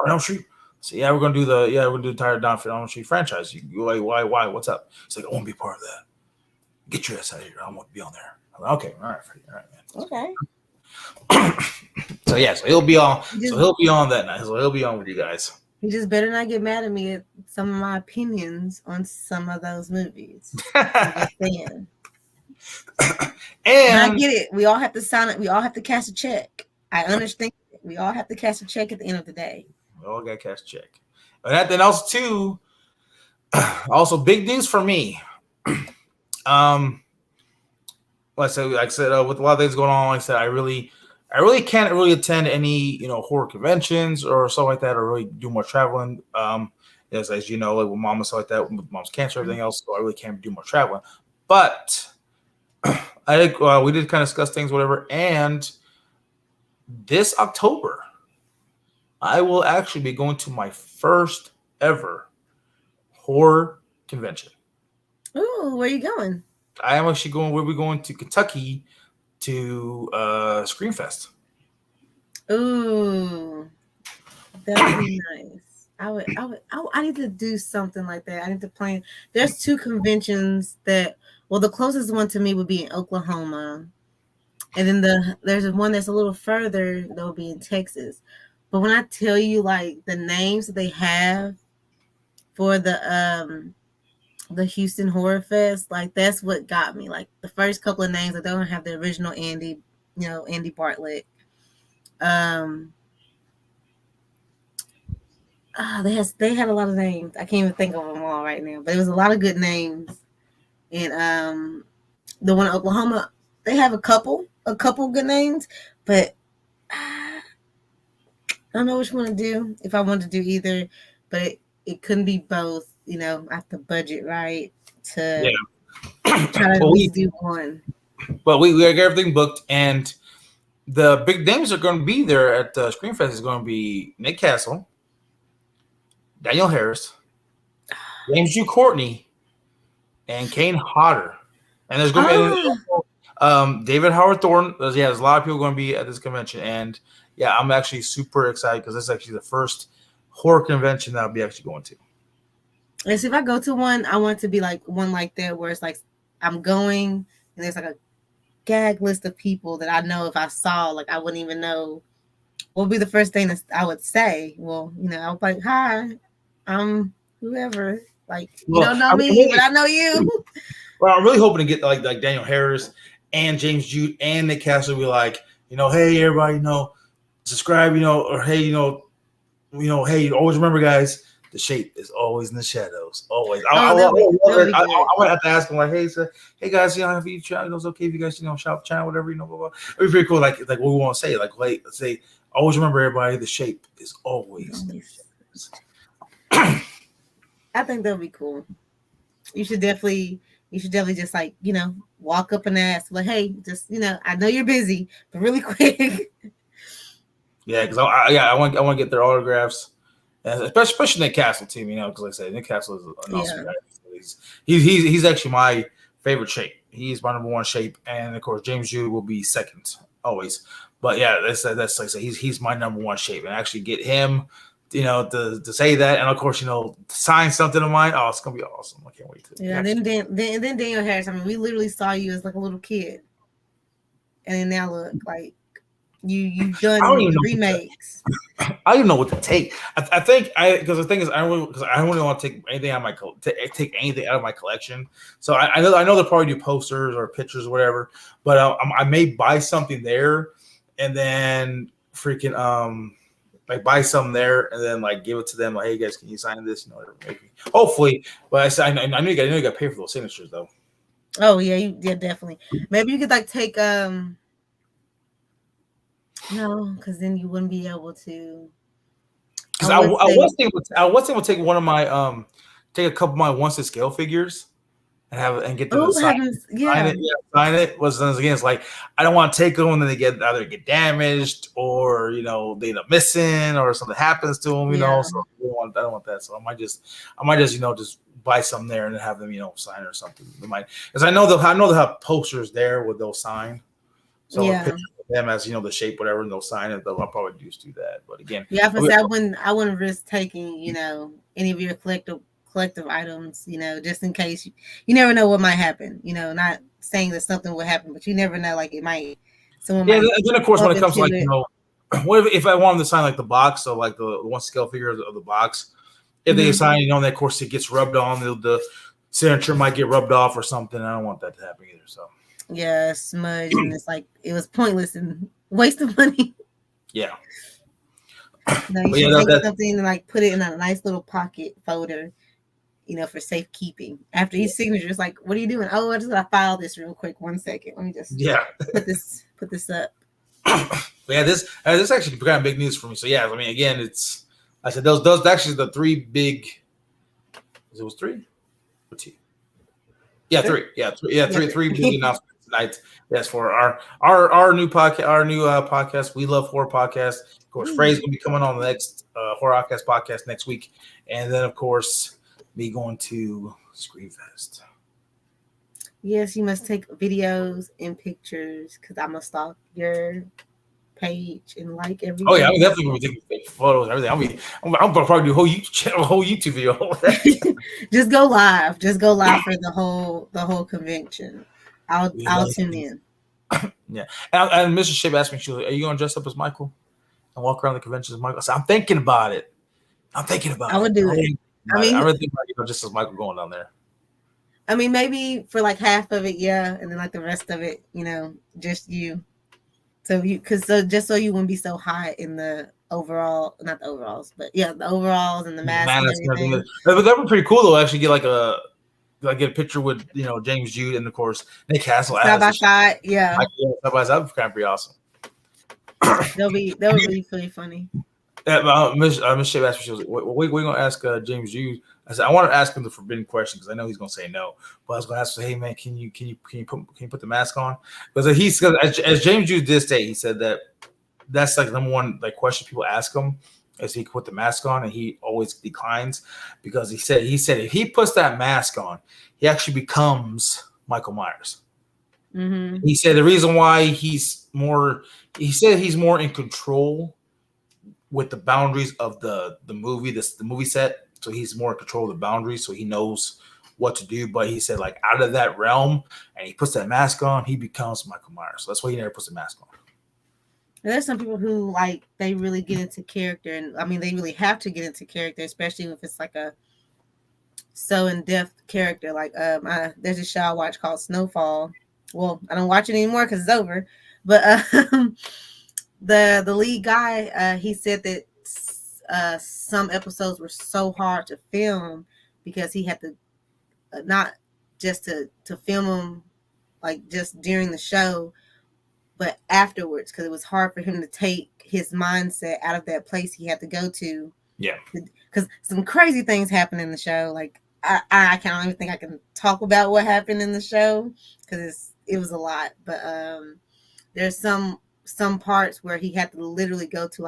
Elm Street? So yeah, we're gonna do the entire Don for Elm Street franchise. You like why? What's up? He's like, I want to be part of that. Get your ass out of here. I want to be on there. I'm like, okay, all right, Freddie, all right, man. Okay. So yeah, so he'll be on. So he'll be on that night. So he'll be on with you guys. You just better not get mad at me at some of my opinions on some of those movies. I'm just saying. And I get it. We all have to sign it. We all have to cash a check. I understand. We all have to cash a check at the end of the day. We all got to cash a check. And then also too, also big news for me. Like I said, with a lot of things going on, like I said, I really can't really attend any horror conventions or stuff like that, or really do more traveling. As you know, like with mom and stuff like that, with mom's cancer, everything else, so I really can't do more traveling. But we did kind of discuss things, whatever. And this October, I will actually be going to my first ever horror convention. Ooh, where are you going? I am actually going. We'll be going to Kentucky to Screamfest. Ooh, that would be nice. I need to do something like that. I need to plan. There's 2 conventions that. Well, the closest one to me would be in Oklahoma, and then there's one that's a little further that will be in Texas. But when I tell you like the names that they have for the Houston Horror Fest, like that's what got me. Like the first couple of names, I don't have the original Andy, Andy Bartlett. They had a lot of names. I can't even think of them all right now, but it was a lot of good names. And the one in Oklahoma, they have a couple good names, but I don't know which one to do. If I wanted to do either, but it couldn't be both. I have to budget right to try to do one. But we got everything booked, and the big names are going to be there at Screamfest. Is going to be Nick Castle, Daniel Harris, James Jude Courtney, and Kane Hodder. And there's going to be David Howard Thornton. There's a lot of people going to be at this convention, and yeah, I'm actually super excited because this is actually the first horror convention that I'll be actually going to. And so if I go to one, I want it to be like one like that where it's like I'm going and there's like a gag list of people that I know if I saw, like I wouldn't even know what would be the first thing that I would say. Well, I would like, hi, I'm whoever. Like, you don't know me, but I know you. Well, I'm really hoping to get like Daniel Harris and James Jude and Nick Castle be like, hey everybody, subscribe, or hey, hey, always remember, guys, the shape is always in the shadows. Always. I would have to ask them like, hey guys, if you try, it's okay if you guys, shop channel, whatever, blah, blah. It'd be pretty cool. Like what we want to say, like, let's say, always remember, everybody, the shape is always in the shadows. I think that would be cool. You should definitely just like, walk up and ask, like, hey, just, I know you're busy, but really quick. Yeah, because I want to get their autographs, and especially Nick Castle too. Because like I said, Nick Castle is an awesome guy. He's actually my favorite shape. He's my number one shape, and of course James Jude will be second always. But yeah, that's like I said, he's my number one shape, and actually get him, to say that, and of course sign something of mine. Oh, it's gonna be awesome. I can't wait to. Yeah, then Daniel Harris. I mean, we literally saw you as like a little kid, and then now look like. You've done remakes. I don't even know what to take. I think because the thing is I don't really want to take anything out of my collection. So I know they'll probably do posters or pictures or whatever. But I may buy something there and then freaking like buy something there and then like give it to them like, hey guys, can you sign this? Maybe. Hopefully. But I know you got to pay for those signatures though. Oh yeah, definitely. Maybe you could like take No, because then you wouldn't be able to. Because I was thinking to take one of my take a couple of my once to scale figures, and get them Oh, to sign yeah. it. Yeah, sign it. Was again, it's like I don't want to take them and then they either get damaged or they end up missing or something happens to them. Yeah. So I don't want that. So I might just just buy some there and have them sign or something. They might, because I know they'll have posters there where they'll sign. So a picture of them as the shape, whatever, and they'll sign it. I'll probably just do that. But again, I wouldn't risk taking any of your collective items, just in case you never know what might happen. Not saying that something will happen, but you never know. Like it might. Someone might. Then of course when it comes to like what if I want them to sign like the box, so like the one scale figure of the box, if they sign, and of course it gets rubbed on, the signature might get rubbed off or something. I don't want that to happen either. So. Yeah, smudge, and it's like it was pointless and waste of money. Yeah. You should take something and like put it in a nice little pocket folder, for safekeeping. After each signature, it's like, what are you doing? Oh, I just gotta file this real quick. 1 second. Let me just put this up. This actually kind of big news for me. So yeah, I mean, again, I said those actually the three big. It was three, or two. Yeah, three. Yeah, three big announcements tonight. Yes, for our new podcast, We Love Horror podcast. Of course, Frey's gonna be coming on the next Horror podcast next week, and then of course me going to Screamfest. Yes, you must take videos and pictures because I'm gonna stalk your page and like everything. Oh yeah, I'm definitely gonna be taking photos and everything. I'm gonna probably do a whole YouTube video. Just go live for the whole convention. I'll tune in. Yeah, and Mr. Ship asked me, she was like, "Are you gonna dress up as Michael and walk around the convention as Michael?" I said, "I'm thinking about it. I would do it. I really think about just as Michael going down there. I mean, maybe for like half of it, yeah, and then like the rest of it, just you. So just so you wouldn't be so high in the overall, not the overalls, but yeah, the overalls and the mask and everything. But that would be pretty cool though. Actually, get get a picture with James Jude and of course Nick Castle side by side. Yeah, side by side. That would kind of be awesome. That would be really funny. Miss Shea asked me, she was like, we're going to ask James Jude. I said, I want to ask him the forbidden question because I know he's going to say no. But I was going to ask him, hey, man, can you put the mask on? Because as James Jude did say, he said that's like number one question people ask him is he can put the mask on, and he always declines because he said if he puts that mask on, he actually becomes Michael Myers. Mm-hmm. He said the reason why he's more in control with the boundaries of the movie, the movie set. So he's more in control of the boundaries, so he knows what to do. But he said, out of that realm, and he puts that mask on, he becomes Michael Myers. So that's why he never puts the mask on. And there's some people who they really get into character, and I mean they really have to get into character, especially if it's like a so in-depth character. There's a show I watch called Snowfall. Well, I don't watch it anymore because it's over. But the lead guy, he said that some episodes were so hard to film because he had to not just to film them just during the show, but afterwards, because it was hard for him to take his mindset out of that place he had to go to. Yeah, because some crazy things happen in the show. I can't even think I can talk about what happened in the show because it was a lot. But there's some parts where he had to literally go to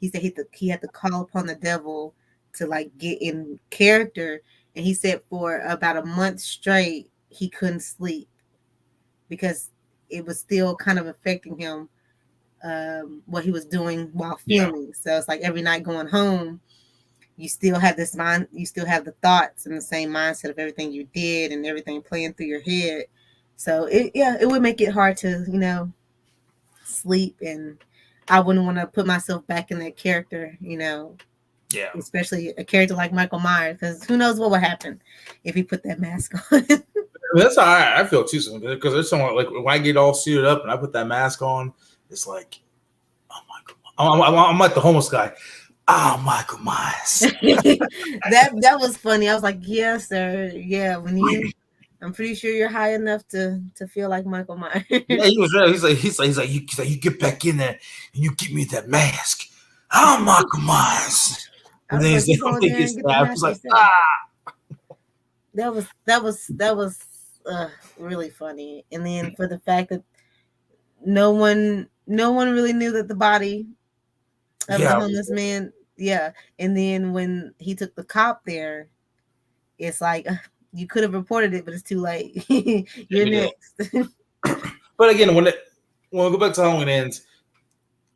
he said he had to call upon the devil to get in character, and he said for about a month straight he couldn't sleep because it was still kind of affecting him what he was doing while filming. So it's every night going home, you still have this mind, you still have the thoughts and the same mindset of everything you did and everything playing through your head. So it would make it hard to sleep, and I wouldn't want to put myself back in that character, Yeah. Especially a character like Michael Myers, because who knows what would happen if he put that mask on. That's how I feel too, because there's someone when I get all suited up and I put that mask on, it's like, oh my God, I'm like the homeless guy. Oh, Michael Myers. that was funny. I was like, yes, sir. Yeah, I'm pretty sure you're high enough to feel like Michael Myers. Yeah, he was real. He's like, you get back in there and you give me that mask. I'm Michael Myers. And then he gets stabbed. He's like, ah. that was really funny. And then for the fact that no one really knew that the body of the Yeah, homeless man, yeah. And then when he took the cop there, it's like you could have reported it, but it's too late. You're he did. next. But again, when we go back to Halloween Ends,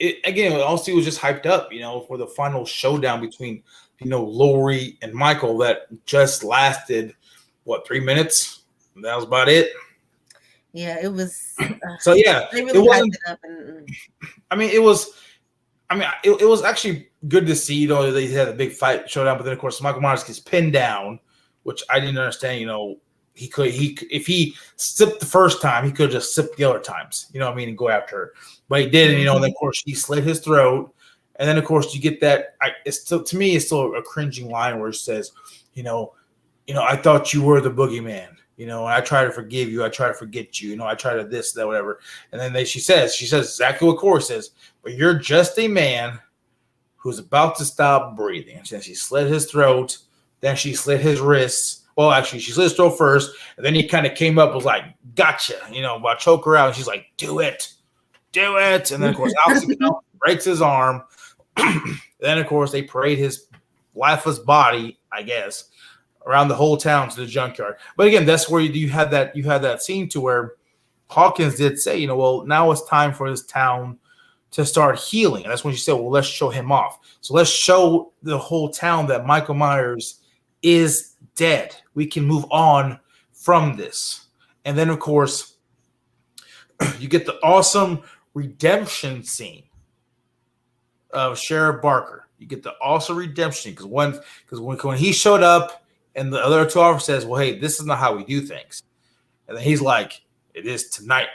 honestly, it was just hyped up, for the final showdown between, Lori and Michael that just lasted, 3 minutes? That was about it. Yeah, it was. So yeah, They it really hyped wasn't. it up, and I mean, it was. I mean, it was actually good to see. They had a big fight showdown, but then of course Michael Myers gets pinned down, which I didn't understand. If he sipped the first time, he could have just sipped the other times. You know what I mean, and go after her, but he didn't. And then of course he slit his throat, and then of course you get that. It's still, to me, it's still a cringing line where it says, I thought you were the boogeyman. And I try to forgive you. I try to forget you. I try to this, that, whatever. And then she says exactly what Corey says, but you're just a man who's about to stop breathing. And then she slit his throat. Then she slit his wrists. Well, actually, she slit his throat first. And then he kind of came up, was like, gotcha. I'll choke her out. And she's like, do it. Do it. And then, of course, Alex breaks his arm. Then, of course, they parade his lifeless body, I guess, around the whole town to the junkyard. But again, that's where you had that scene to where Hawkins did say, well, now it's time for this town to start healing. And that's when she said, well, let's show him off. So let's show the whole town that Michael Myers is dead. We can move on from this. And then, of course, you get the awesome redemption scene of Sheriff Barker. You get the awesome redemption because when he showed up, and the other two officers says, well, hey, this is not how we do things. And then he's like, it is tonight.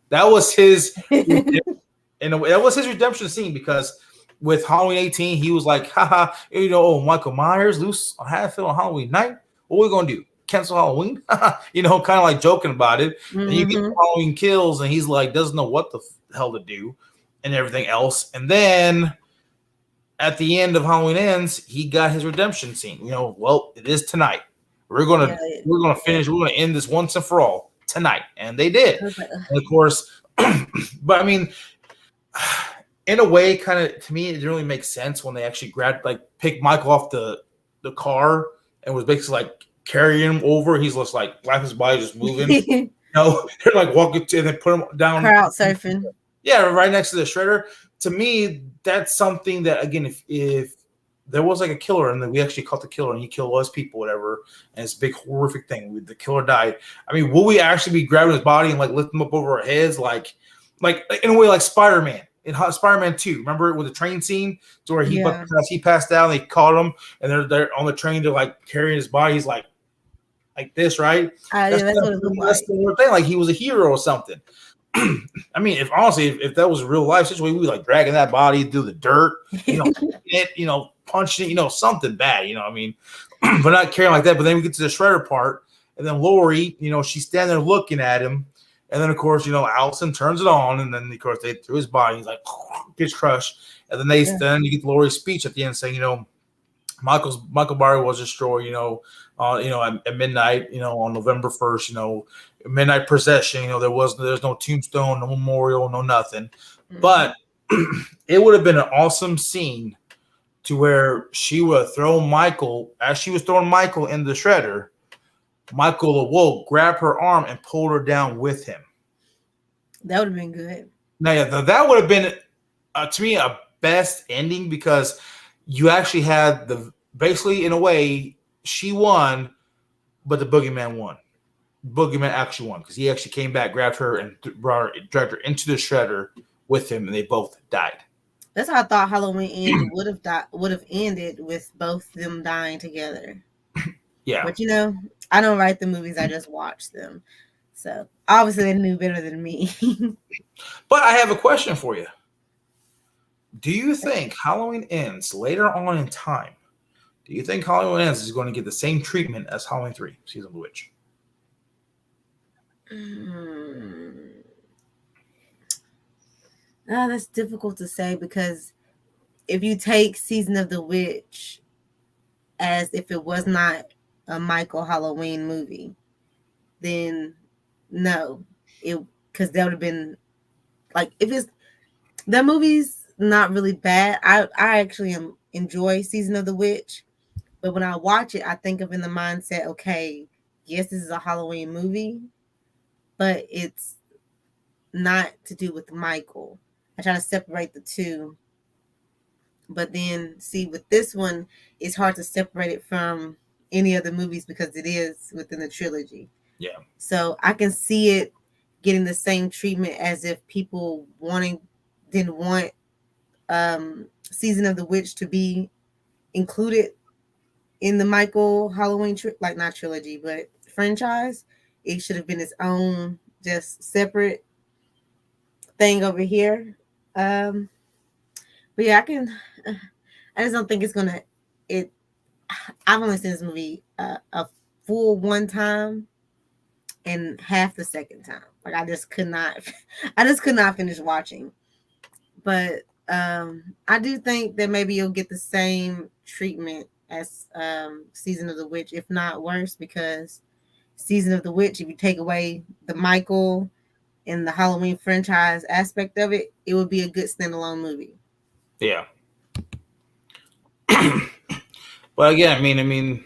That was his that was his redemption scene, because with Halloween 18, he was like, haha, Michael Myers loose on Haddonfield on Halloween night. What are we going to do? Cancel Halloween? Kind of like joking about it. Mm-hmm. And you get Halloween Kills, and he's like, doesn't know what the hell to do and everything else. And then at the end of Halloween Ends, he got his redemption scene. Well, it is tonight. We're gonna finish. We're gonna end this once and for all tonight, and they did. And of course, but I mean, in a way, kind of to me, it didn't really make sense when they actually picked Michael off the car and was basically like carrying him over. He's just like his body just moving. They're like walking and then put him down. Crowd surfing. Yeah, right next to the shredder. To me, that's something that, again, if there was like a killer and then we actually caught the killer and he killed all his people, whatever, and it's a big horrific thing, the killer died. I mean, will we actually be grabbing his body and like lift him up over our heads, like in a way like Spider-Man in Spider-Man 2? Remember with the train scene to where he passed out, and they caught him and they're on the train to like carrying his body. He's like this, right? That's what it looked like. That's the thing, like he was a hero or something. I mean, if that was a real life situation, we'd be like dragging that body through the dirt, punching it, something bad, I mean, but not carrying like that. But then we get to the shredder part, and then Lori, she's standing there looking at him, and then of course, Allison turns it on, and then of course they threw his body, he's like gets crushed, and then then you get Lori's speech at the end saying, Michael Myers was destroyed, at midnight, on November 1st, midnight procession, there's no tombstone, no memorial, no nothing. Mm-hmm. But it would have been an awesome scene to where she would have thrown Michael, as she was throwing Michael in the shredder, Michael awoke, grabbed her arm, and pulled her down with him. That would have been good. Now, yeah, that would have been, to me, a best ending, because you actually had basically, in a way, she won, but the boogeyman won. Boogeyman actually won because he actually came back, grabbed her, and dragged her into the shredder with him, and they both died. That's how I thought Halloween would have ended, with both them dying together. Yeah, but I don't write the movies; I just watch them. So obviously, they knew better than me. But I have a question for you. Do you think Halloween Ends later on in time? Do you think Halloween Ends is going to get the same treatment as Halloween 3, Season of the Witch? That's difficult to say, because if you take Season of the Witch as if it was not a Michael Halloween movie, then no, it because that would have been like if it's the movie's not really bad. I actually enjoy Season of the Witch, but when I watch it, I think of in the mindset, okay, yes, this is a Halloween movie, but it's not to do with Michael. I try to separate the two. But then see with this one, it's hard to separate it from any other movies because it is within the trilogy. Yeah. So I can see it getting the same treatment as if people didn't want Season of the Witch to be included in the Michael Halloween like not trilogy, but franchise. It should have been its own, just separate thing over here. But yeah, I can. I just don't think it's gonna. It. I've only seen this movie a full one time and half the second time. Like I just could not. I just could not finish watching. But I do think that maybe you'll get the same treatment as Season of the Witch, if not worse, because Season of the Witch, if you take away the Michael and the Halloween franchise aspect of it, it would be a good standalone movie. Yeah. But again, I mean,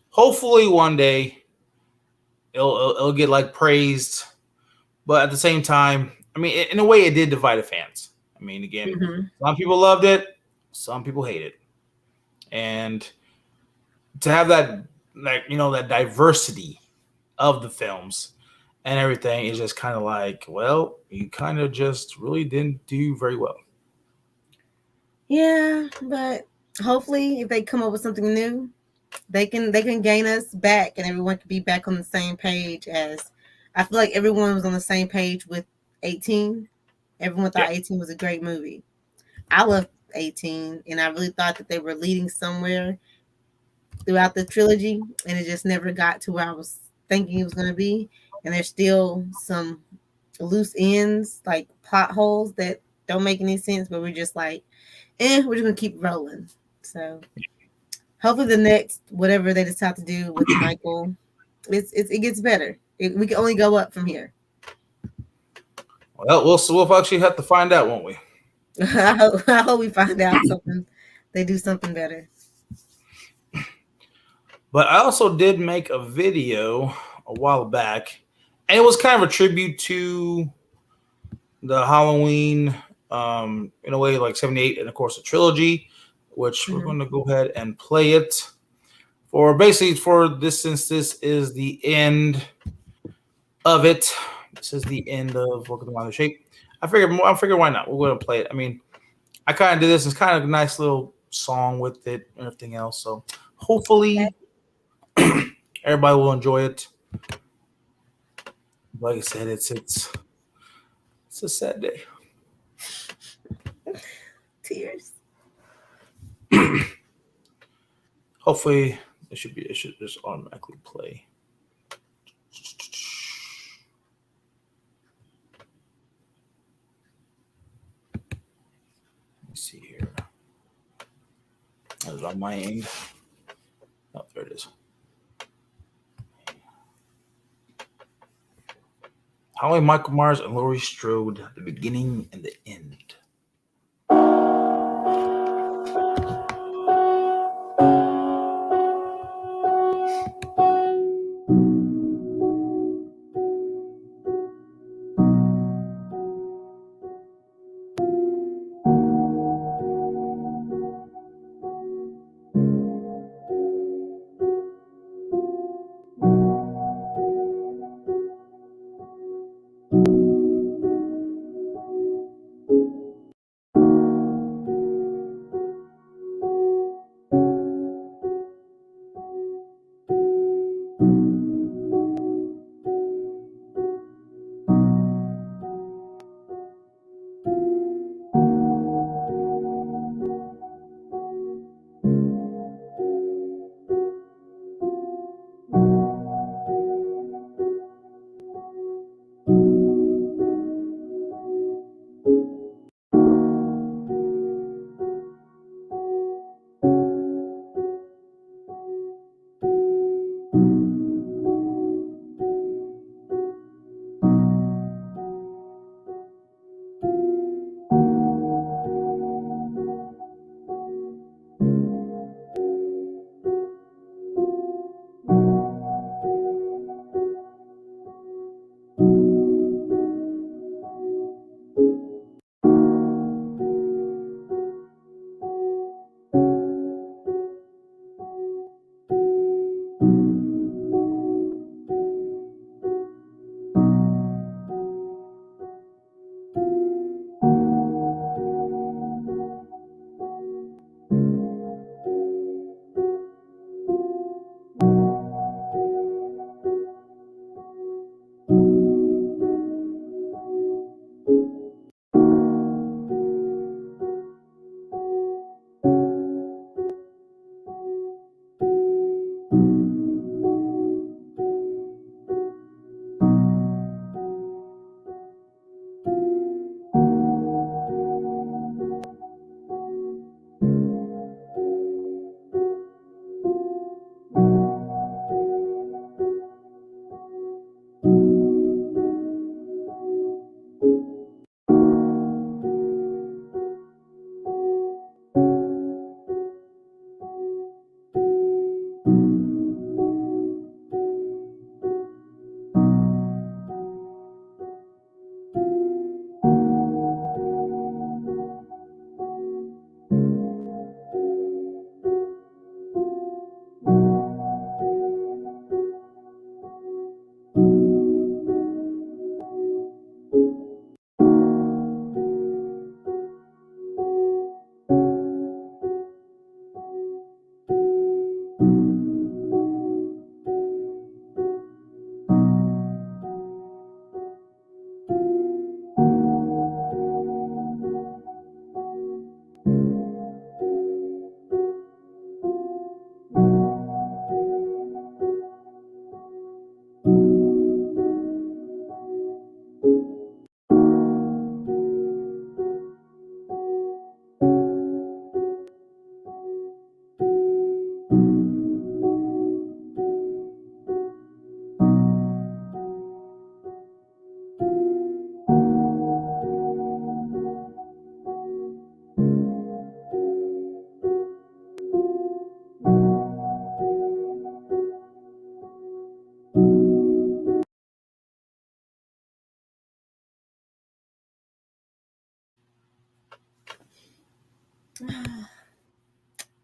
hopefully one day it'll get like praised, but at the same time, I mean, in a way, it did divide the fans. I mean, again, some people loved it, some people hate it, and to have that, like that diversity of the films and everything is just kind of like, well, you kind of just really didn't do very well. Yeah, but hopefully, if they come up with something new, they can gain us back, and everyone can be back on the same page. As I feel like everyone was on the same page with 18. Everyone thought 18 was a great movie. I loved 18, and I really thought that they were leading somewhere throughout the trilogy, and it just never got to where I was thinking it was going to be. And there's still some loose ends, like plot holes that don't make any sense, but we're just like, we're just going to keep rolling. So hopefully the next, whatever they decide to do with Michael, it gets better. We can only go up from here. Well, we'll actually have to find out, won't we? I hope we find out something. They do something better. But I also did make a video a while back, and it was kind of a tribute to the Halloween, in a way, like 78, and of course the trilogy, which we're going to go ahead and play it for this, since this is the end of it. This is the end of Welcome to the Shape. I figured why not? We're going to play it. I mean, I kind of did this. It's kind of a nice little song with it and everything else. So hopefully everybody will enjoy it. Like I said, it's a sad day. Tears. Hopefully it should just automatically play. Let's see here. That was on my end. Oh, there it is. Halloween, Michael Myers, and Laurie Strode, the beginning and the end.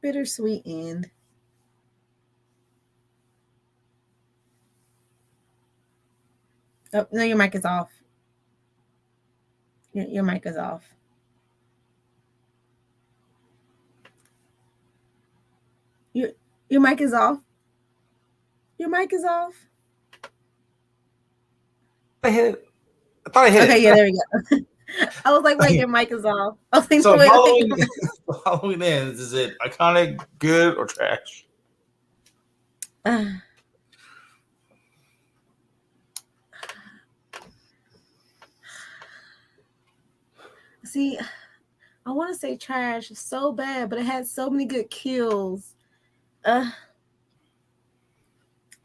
Bittersweet end. Oh no, your mic is off. Your mic is off. Your mic is off. Your mic is off. I hit it. I thought I hit it. Okay, yeah, there we go. I was like, wait, your mic is off. I was thinking, So wait, Halloween Ends, is it iconic, good, or trash? See, I want to say trash so bad, but it had so many good kills. I'm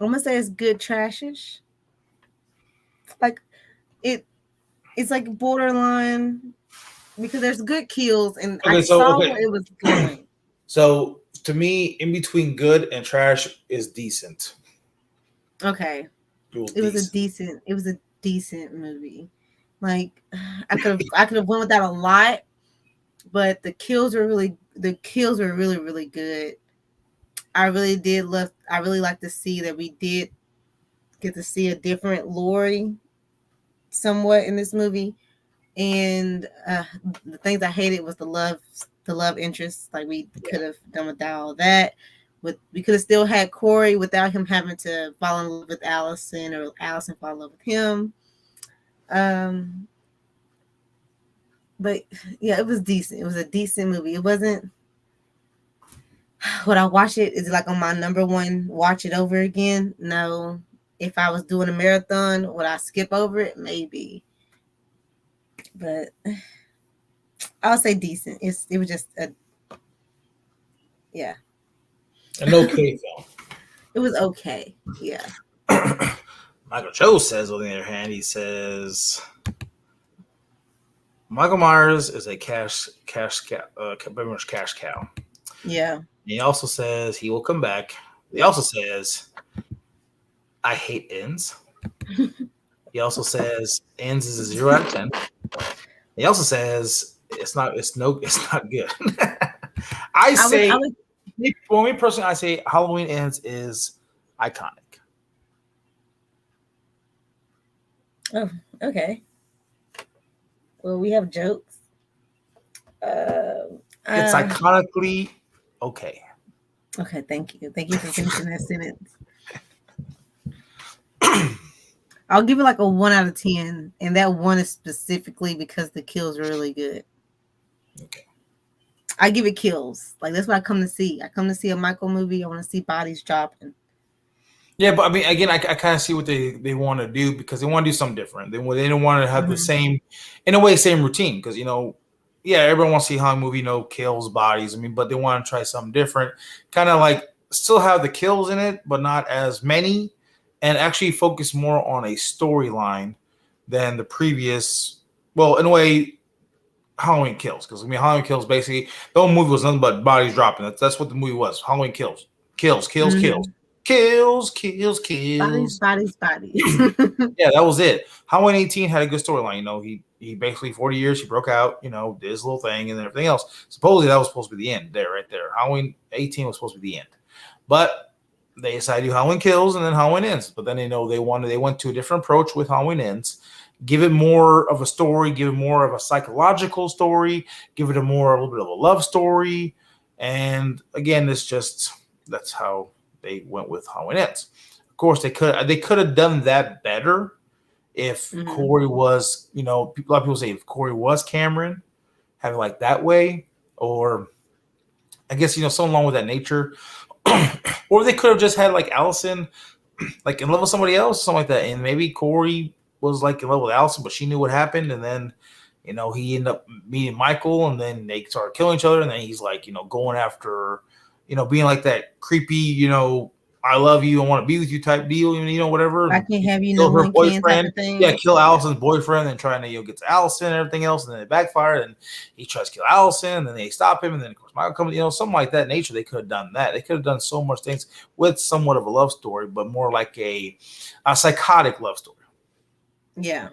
gonna say it's good trashish. Like it's like borderline because there's good kills, and I saw where it was going. So to me, in between good and trash is decent. Okay, it was a decent movie. Like I could have went without a lot, but the kills were really really good. I really like to see that we did get to see a different Lori somewhat in this movie. And the things I hated was the love interest. Like we could have done without all that. We could have still had Corey without him having to fall in love with Allison or Allison fall in love with him. But yeah, it was decent. It was a decent movie. It wasn't. Would I watch it? Is it like on my number one? Watch it over again? No. If I was doing a marathon, would I skip over it? Maybe. But I would say decent. It was just an okay film. It was okay. Yeah. Michael Cho says, on the other hand, he says Michael Myers is a cash cow. Yeah. He also says he will come back. He also says, I hate ends. He also says ends is a 0 out of 10. He also says it's not good. For me personally, I say Halloween Ends is iconic. Oh, okay. Well, we have jokes. It's iconically okay. Okay, thank you. Thank you for finishing that sentence. I'll give it like a 1 out of 10, and that 1 is specifically because the kills are really good. Okay. I give it kills. Like that's what I come to see. I come to see a Michael movie. I want to see bodies dropping. Yeah, but I mean, again, I kind of see what they want to do because they want to do something different. They don't want to have the same, in a way, same routine. Because everyone wants to see how a movie, kills, bodies. I mean, but they want to try something different. Kind of like still have the kills in it, but not as many, and actually focus more on a storyline than the previous. Well, in a way, Halloween Kills. Because Halloween Kills basically the whole movie was nothing but bodies dropping. That's what the movie was. Halloween Kills. Kills. Kills. Bodies. Yeah, that was it. Halloween 18 had a good storyline. He basically 40 years, he broke out, did his little thing and then everything else. Supposedly that was supposed to be the end right there. Halloween 18 was supposed to be the end. But they decided to do Halloween Kills and then Halloween Ends. But then they went to a different approach with Halloween Ends. Give it more of a story, give it more of a psychological story, give it a little bit of a love story. And again, that's how they went with Halloween Ends. Of course, they could have done that better if Corey was, a lot of people say if Corey was Cameron, have it like that way, or I guess something along with that nature, or they could have just had like Allison, like in love with somebody else, something like that, and maybe Corey was like in love with Allison, but she knew what happened, and then he ended up meeting Michael, and then they started killing each other, and then he's like going after. Being like that creepy, I love you, I want to be with you type deal, whatever. I can't have you, kill her boyfriend. Type of thing. Yeah, kill Allison's boyfriend and trying to get to Allison and everything else, and then it backfired, and he tries to kill Allison, and then they stop him, and then of course Michael comes, something like that nature. They could have done that. They could have done so much things with somewhat of a love story, but more like a psychotic love story. Yeah.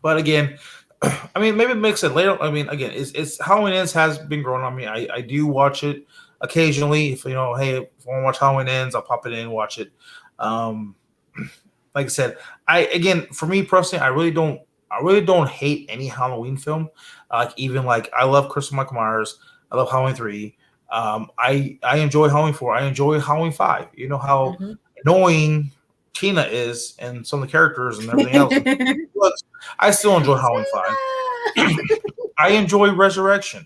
But again, I mean, maybe it makes it later. I mean, again, it's Halloween Ends has been growing on me. I do watch it occasionally. If hey, if I want to watch Halloween Ends, I'll pop it in and watch it. Um, like I said, for me personally, I really don't hate any Halloween film. Even I love Christopher Michael Myers. I love Halloween 3. I enjoy Halloween 4. I enjoy Halloween 5. You know how annoying Tina is and some of the characters and everything else. Look, I still enjoy Halloween 5. I enjoy Resurrection.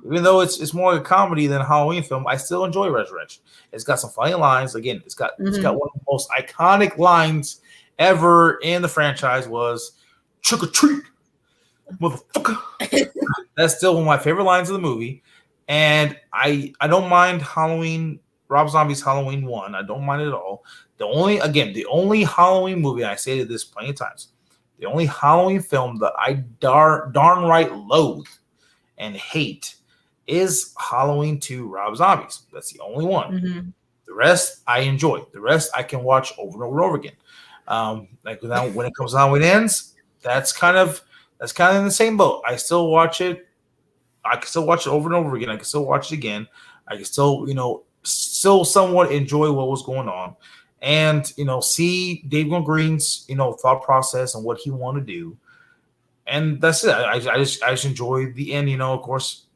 Even though it's more like a comedy than a Halloween film, I still enjoy Resurrection. It's got some funny lines. Again, it's got one of the most iconic lines ever in the franchise was "Trick or treat, motherfucker." That's still one of my favorite lines of the movie. And I don't mind Rob Zombie's Halloween 1. I don't mind it at all. The only Halloween movie, I say this plenty of times, the only Halloween film that I darn right loathe and hate is Halloween 2 Rob Zombies. That's the only one. The rest I enjoy. The rest I can watch over and over and over again. When it comes to Halloween Ends, that's kind of in the same boat. I still watch it. I can still watch it over and over again. I can still watch it again. I can still, still somewhat enjoy what was going on, and see Dave Green's, thought process and what he wanted to do, and that's it. I just enjoy the end. Of course,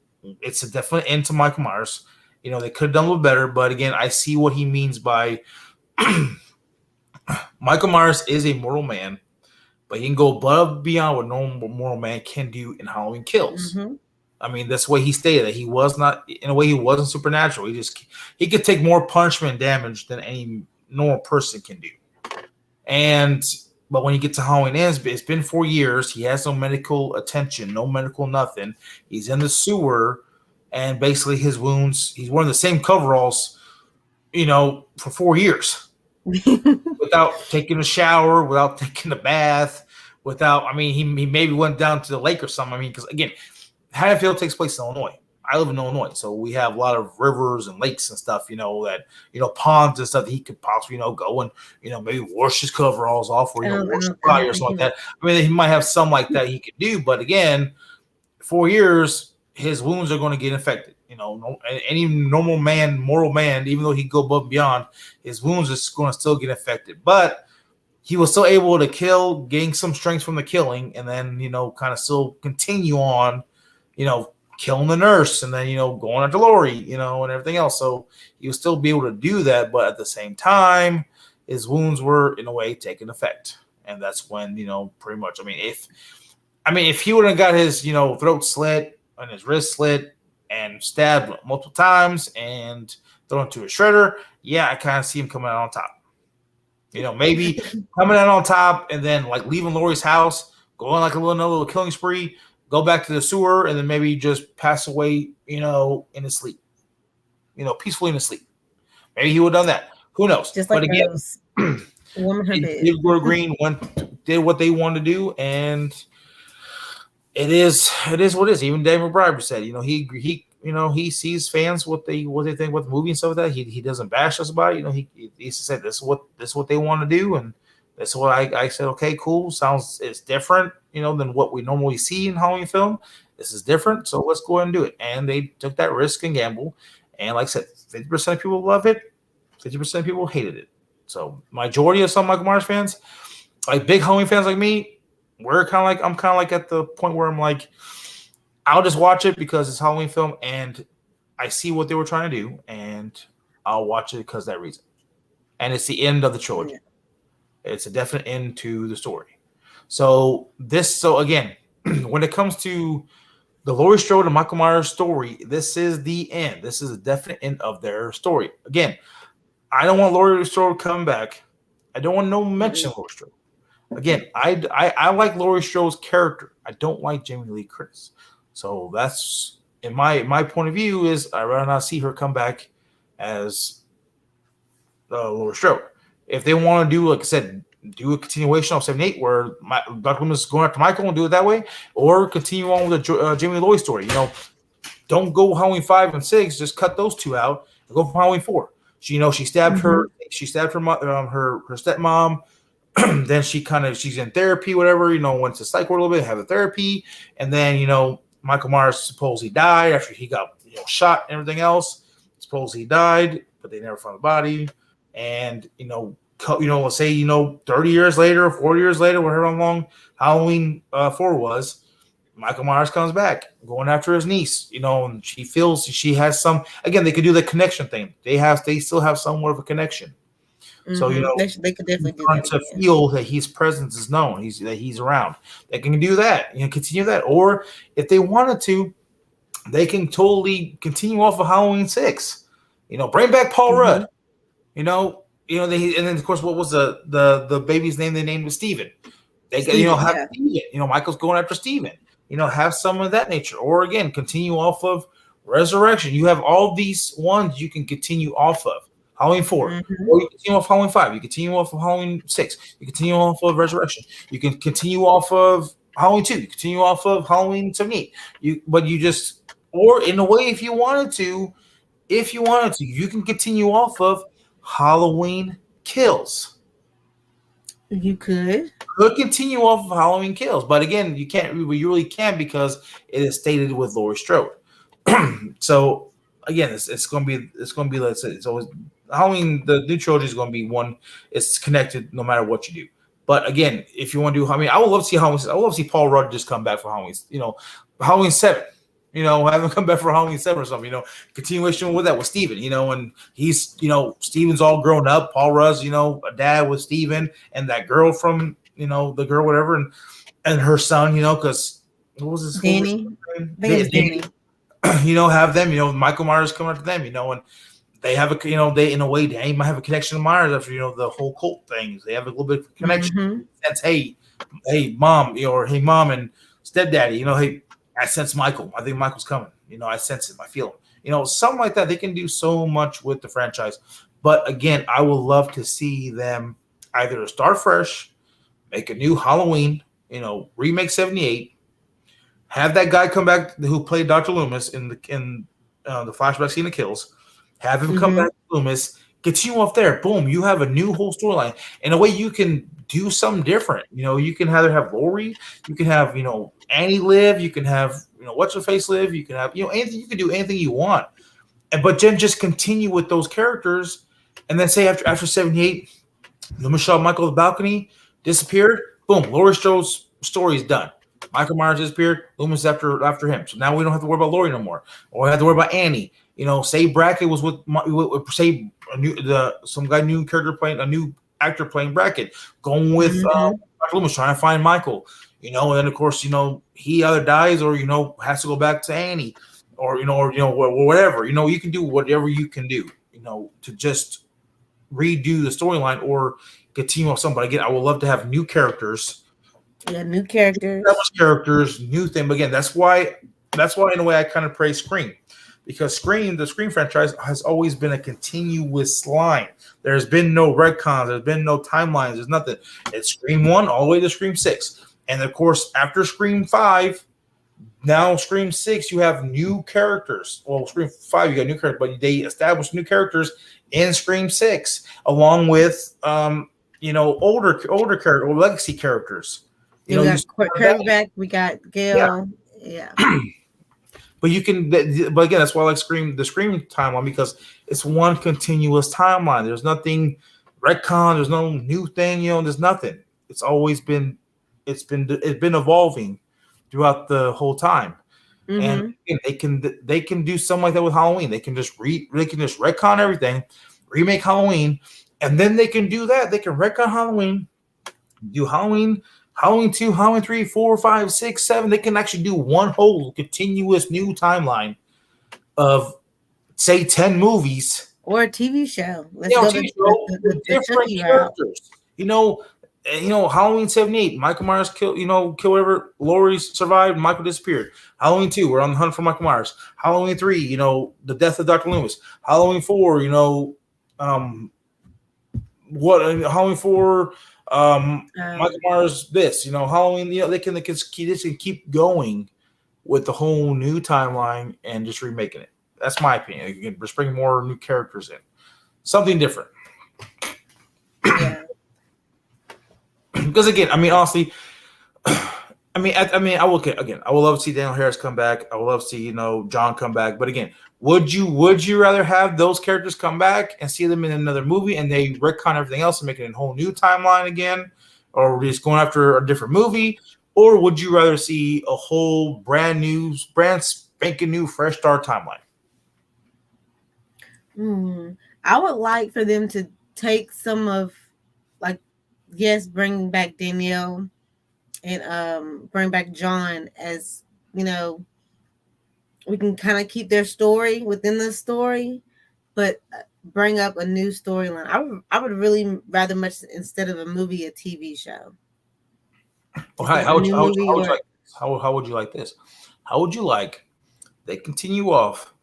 it's a definite end to Michael Myers. They could have done a little better, but again, I see what he means by Michael Myers is a mortal man, but he can go above and beyond what normal mortal man can do in Halloween Kills. I mean, that's the way he stated that he was not, in a way, he wasn't supernatural. He could take more punishment and damage than any normal person can do. But when you get to Halloween Ends, it's been 4 years. He has no medical attention, no medical nothing. He's in the sewer, and basically his wounds, he's wearing the same coveralls, for 4 years without taking a shower, without taking a bath, he maybe went down to the lake or something. I mean, because again, Haddonfield takes place in Illinois. I live in Illinois, so we have a lot of rivers and lakes and stuff, that ponds and stuff that he could possibly, go and maybe wash his coveralls off or wash his body or something like that. I mean, he might have some like that he could do, but again, 4 years, his wounds are going to get infected. Any normal man, mortal man, even though he go above and beyond, his wounds are going to still get infected. But he was still able to kill, gain some strength from the killing, and then kind of still continue on. Killing the nurse and then, going after Lori, and everything else. So he would still be able to do that. But at the same time, his wounds were, in a way, taking effect. And that's when, pretty much, if he would have got his, throat slit and his wrist slit and stabbed multiple times and thrown into a shredder, yeah, I kind of see him coming out on top. Maybe coming out on top and then, leaving Lori's house, going another little killing spree, go back to the sewer, and then maybe just pass away, in his sleep. Peacefully in his sleep. Maybe he would have done that. Who knows? Just like Gordon Green did what they wanted to do, and it is what it is. Even Dave McBride said, he sees fans what they think about the movie and stuff like that. He doesn't bash us about it. He said this is what they want to do, and that's what I said. Okay, cool. It's different, than what we normally see in Halloween film. This is different, so let's go ahead and do it. And they took that risk and gamble. And like I said, 50% of people love it, 50% of people hated it. So majority of some Michael Myers fans, big Halloween fans like me, I'm kind of like at the point where I'm like, I'll just watch it because it's a Halloween film and I see what they were trying to do, and I'll watch it because of that reason. And it's the end of the trilogy. It's a definite end to the story. So again, when it comes to the Laurie Strode and Michael Myers story, this is the end. This is a definite end of their story. Again, I don't want Laurie Strode coming back. I don't want no mention of Laurie Strode. Again, I like Laurie Strode's character. I don't like Jamie Lee Curtis. So that's, in my point of view, is I'd rather not see her come back as Laurie Strode. If they want to do, like I said, do a continuation of 7 8 where Dr. Loomis is going after Michael and do it that way, or continue on with the Jamie Lloyd story. Don't go Halloween 5 and 6. Just cut those two out and go for Halloween 4. She stabbed her. She stabbed her stepmom. then she's in therapy, whatever, went to psych ward a little bit, have a therapy, and then Michael Myers supposedly died after he got shot and everything else. Supposedly he died, but they never found the body. And let's say 30 years later, 40 years later, whatever long Halloween 4 was, Michael Myers comes back, going after his niece, and she feels she has some. Again, they could do the connection thing. They still have somewhat of a connection. Mm-hmm. So they could definitely do that. To feel that his presence is known, that he's around. They can do that, continue that, or if they wanted to, they can totally continue off of Halloween 6. Bring back Paul Rudd. And then of course, what was the baby's name? They named it Steven. They Steven, have Steven. Michael's going after Steven. Have some of that nature, or again, continue off of Resurrection. You have all these ones you can continue off of. Halloween 4, or you continue off Halloween 5. You continue off of Halloween 6. You continue off of Resurrection. You can continue off of Halloween 2. You continue off of Halloween 78. Or in a way, if you wanted to, you can continue off of Halloween Kills. You could continue off of Halloween Kills, but again, you can't. You really can because it is stated with Laurie Strode. So again, it's going to be. Let's say it's always Halloween. The new trilogy is going to be one. It's connected no matter what you do. But again, if you want to do, I would love to see Halloween. I would love to see Paul Rudd just come back for Halloween. Halloween 7. Have him come back for Halloween 7 or something. Continuation with that with Steven. And he's Steven's all grown up. Paul Rudd's a dad with Steven and that girl from the girl whatever and her son. Because what was his name? Danny. Have them. Michael Myers coming after them. And they have they in a way they might have a connection to Myers after the whole cult things. They have a little bit of connection. That's hey mom, or hey mom and stepdaddy. Hey, I sense Michael. I think Michael's coming. I sense him. I feel him. Something like that. They can do so much with the franchise. But again, I would love to see them either start fresh, make a new Halloween, remake 78, have that guy come back who played Dr. Loomis in the flashback scene of Kills, have him come back to Loomis, get you off there. Boom, you have a new whole storyline. In a way, you can do something different. You can either have Laurie, you can have, Annie live, you can have, what's her face live, you can have, anything, you can do anything you want. But then just continue with those characters, and then say after 78, Michelle Michael the balcony disappeared. Boom, Laurie Strode's story is done. Michael Myers disappeared. Loomis after him. So now we don't have to worry about Laurie no more, or we have to worry about Annie. Say Brackett was with some guy new character playing a new actor playing Brackett, going with Dr. Loomis trying to find Michael. And then of course he either dies or has to go back to Annie, or whatever. You can do whatever you can do. To just redo the storyline or continue on something. But again, I would love to have new characters. Yeah, new characters. New thing. But again, that's why in a way I kind of praise Scream. Because the Scream franchise has always been a continuous line. There's been no retcons. There's been no timelines. There's nothing. It's Scream 1 all the way to Scream 6. And, of course, after Scream 5, now Scream 6, you have new characters. Well, Scream 5, you got new characters. But they established new characters in Scream 6, along with, older characters or legacy characters. We got Kirby back. We got Gail. Yeah. But again, that's why I like the Scream timeline, because it's one continuous timeline. There's nothing retcon. There's no new thing. There's nothing. It's always been, it's been evolving throughout the whole time. And they can do something like that with Halloween. They can just retcon everything, remake Halloween, and then they can do that. They can retcon Halloween, do Halloween 2, Halloween 3, 4, 5, 6, 7. They can actually do one whole continuous new timeline of, say, 10 movies. Or a TV show. With different characters. Halloween 78, Michael Myers kill whatever. Laurie survived, Michael disappeared. Halloween 2, we're on the hunt for Michael Myers. Halloween 3, the death of Dr. Loomis. Halloween 4, Halloween 4, Michael Myers Halloween, they can keep going with the whole new timeline and just remaking it. That's my opinion. Again, just bring more new characters in, something different. Yeah. because again, I mean, honestly, I will again. I would love to see Daniel Harris come back. I would love to see John come back. But again, would you rather have those characters come back and see them in another movie and they retcon everything else and make it a whole new timeline again, or just going after a different movie, or would you rather see a whole brand spanking new, fresh start timeline? I would like for them to take some of, like, yes, bring back Danielle and bring back John, as we can kind of keep their story within the story, but bring up a new storyline. I would really rather much, instead of a movie, a TV show. Well, how would you like this? How would you like they continue off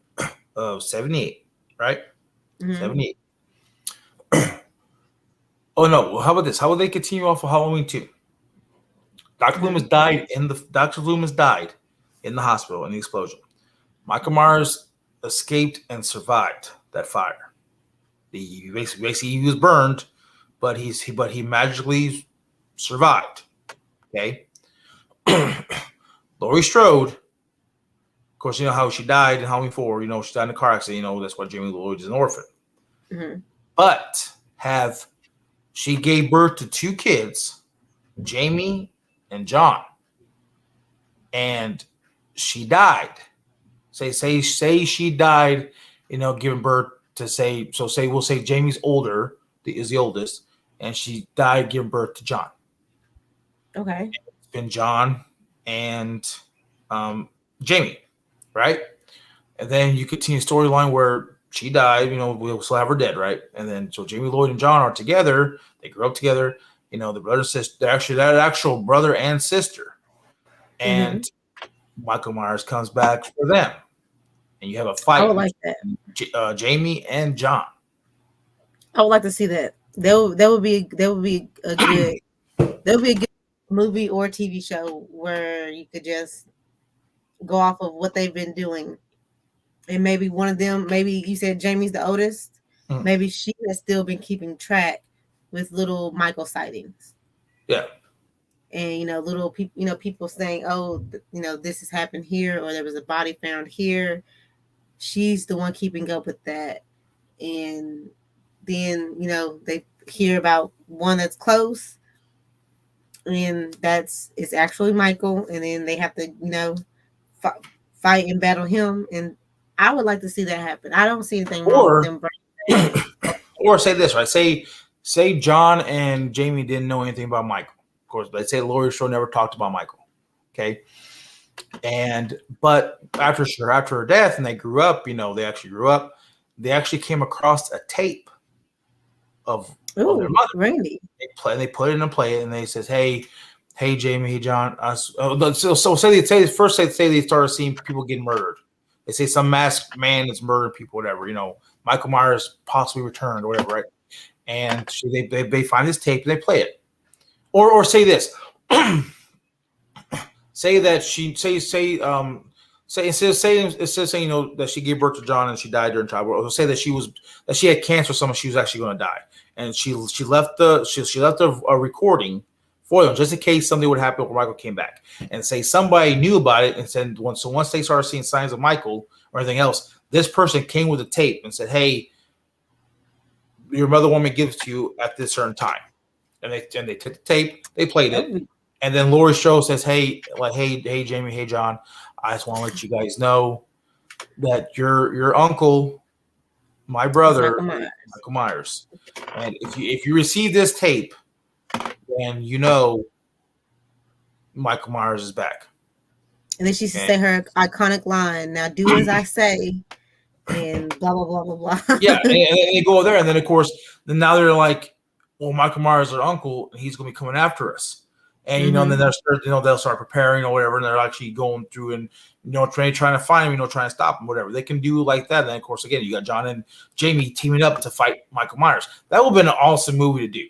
of 78, right? 78. Oh no! How about this? How would they continue off of Halloween 2? Dr. Loomis died in the hospital in the explosion. Michael Myers escaped and survived that fire. He basically he was burned, but he magically survived. Okay. Laurie Strode, of course, you know how she died in Halloween 4. She died in a car accident. That's why Jamie Lloyd is an orphan. But she gave birth to 2 kids, Jamie and John, and she died. Say she died, giving birth to we'll say Jamie's older, is the oldest, and she died giving birth to John. Okay. It's been John and Jamie, right? And then you continue storyline where she died, we'll still have her dead, right? And then so Jamie Lloyd and John are together. They grew up together. The brother and sister, they're actual brother and sister. And Michael Myers comes back for them. And you have a fight. I would like that. Jamie and John. I would like to see that. That would be a good movie or TV show where you could just go off of what they've been doing. And maybe one of them, maybe you said Jamie's the oldest. Maybe she has still been keeping track with little Michael sightings. Yeah. And little people, people saying, "Oh, this has happened here," or there was a body found here. She's the one keeping up with that. And then they hear about one that's close, and it's actually Michael, and then they have to fight and battle him. And I would like to see that happen. I don't see anything wrong with them bringing that. Or say this, right? Say John and Jamie didn't know anything about Michael. Of course, let's say Laurie Strode never talked about Michael. Okay. But after her death, and they grew up, they actually came across a tape of their mother. Really? They put it in a play, and they says, hey Jamie, hey John. So say they started seeing people getting murdered. They say some masked man is murdering people, whatever. Michael Myers possibly returned, or whatever, right? And they find this tape and they play it, or say this. Say that she say that she gave birth to John and she died during childbirth. Or say that she had cancer or something. She was actually going to die, and she left a recording for them just in case something would happen when Michael came back. And say somebody knew about it and said once they started seeing signs of Michael or anything else, this person came with a tape and said, "Hey, your mother want me to give it to you at this certain time," and they took the tape, they played it. And then Laurie Strode says, hey, Jamie, hey, John, I just want to let you guys know that your uncle, my brother, Michael Myers. And if you receive this tape, then Michael Myers is back. And then she should say her iconic line, "Now do as I say," and blah, blah, blah, blah, blah. Yeah, and they go there. And then, of course, now they're like, well, Michael Myers is our uncle, and he's going to be coming after us. And and then they'll start preparing or whatever, and they're actually going through and trying to find him, trying to stop him, whatever they can do like that. And then of course, again, you got John and Jamie teaming up to fight Michael Myers. That would have been an awesome movie to do.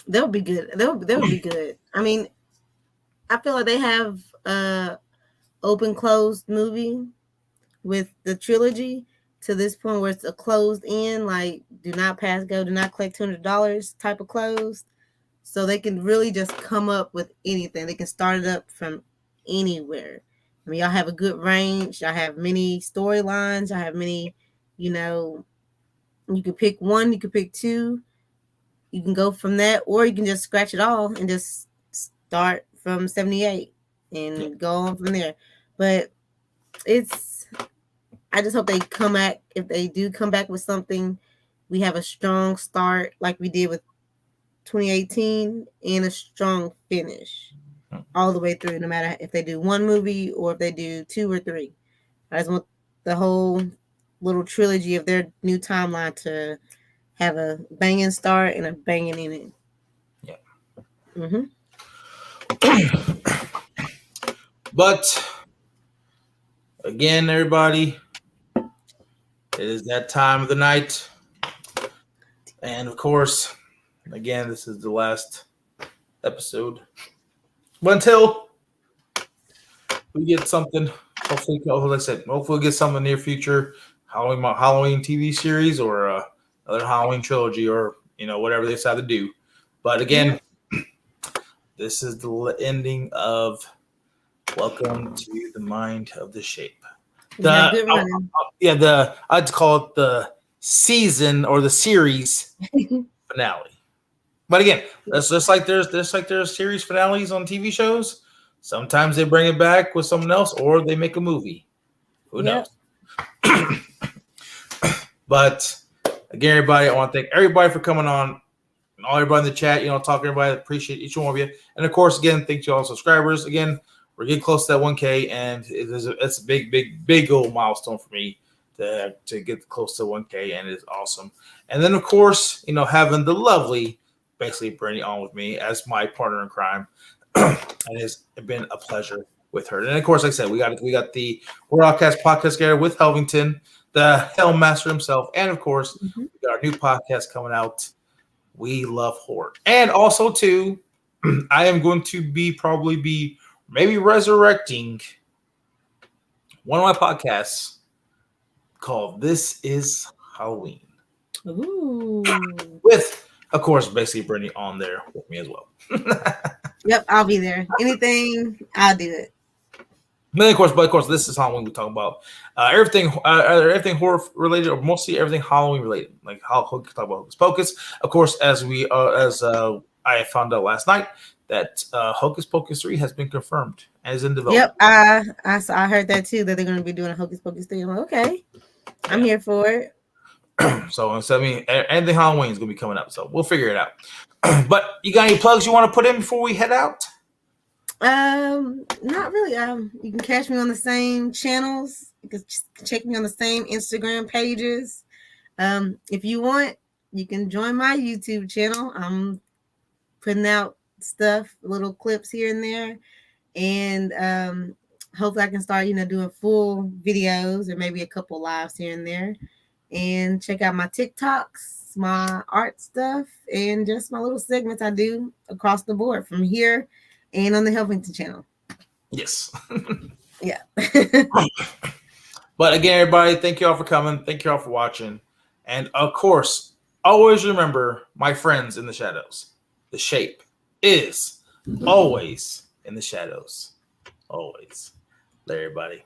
That would be good. That would be good. I mean, I feel like they have open closed movie with the trilogy to this point where it's a closed end, like do not pass go, do not collect $200 type of closed. So they can really just come up with anything. They can start it up from anywhere. I mean, y'all have a good range. Y'all have many storylines. Y'all have many, you know, you can pick one, you can pick two. You can go from that, or you can just scratch it all and just start from 78 and go on from there. But I just hope they come back. If they do come back with something, we have a strong start like we did with 2018 and a strong finish all the way through, no matter if they do one movie or if they do two or three. I just want the whole little trilogy of their new timeline to have a banging start and a banging ending. Yeah. Mm-hmm. But again, everybody, it is that time of the night. And of course, again, this is the last episode. But until we get something, hopefully, like I said, hopefully we'll get something in the near future, Halloween TV series or another Halloween trilogy or, whatever they decide to do. But again, this is the ending of Welcome to the Mind of the Shape. I'd call it the season or the series finale. But again, that's just like there's series finales on TV shows. Sometimes they bring it back with someone else, or they make a movie. Who knows? But again, everybody, I want to thank everybody for coming on. And all everybody in the chat, talking to everybody. Appreciate each one of you. And of course, again, thank you all subscribers. Again, we're getting close to that 1K, and it's a big old milestone for me to get close to 1K, and it's awesome. And then, of course, having the lovely, basically, Brittany on with me as my partner in crime. It has been a pleasure with her. And of course, like I said, we got the Horror Outcast podcast together with Helvington, the Hellmaster himself, and of course, we got our new podcast coming out. We love horror, and also too, I am going to probably be maybe resurrecting one of my podcasts called "This Is Halloween." Ooh. With, of course, basically Brittany on there with me as well. Yep, I'll be there. Anything, I'll do it. But of course, this is Halloween. We talk about everything horror related, or mostly everything Halloween related. Like how we talk about Hocus Pocus. Of course, as I found out last night that Hocus Pocus 3 has been confirmed and is in development. Yep, I heard that too, that they're going to be doing a Hocus Pocus 3. I'm like, okay, I'm here for it. So anything Halloween is going to be coming up. So we'll figure it out. But you got any plugs you want to put in before we head out? Not really. You can catch me on the same channels. You can check me on the same Instagram pages. If you want, you can join my YouTube channel. I'm putting out stuff, little clips here and there, and hopefully I can start, doing full videos or maybe a couple lives here and there. And check out my TikToks, my art stuff, and just my little segments I do across the board from here and on the Helvington channel. Yes. Yeah. But again, everybody, thank you all for coming. Thank you all for watching. And of course, always remember, my friends in the shadows, the shape is always in the shadows. Always. There, everybody.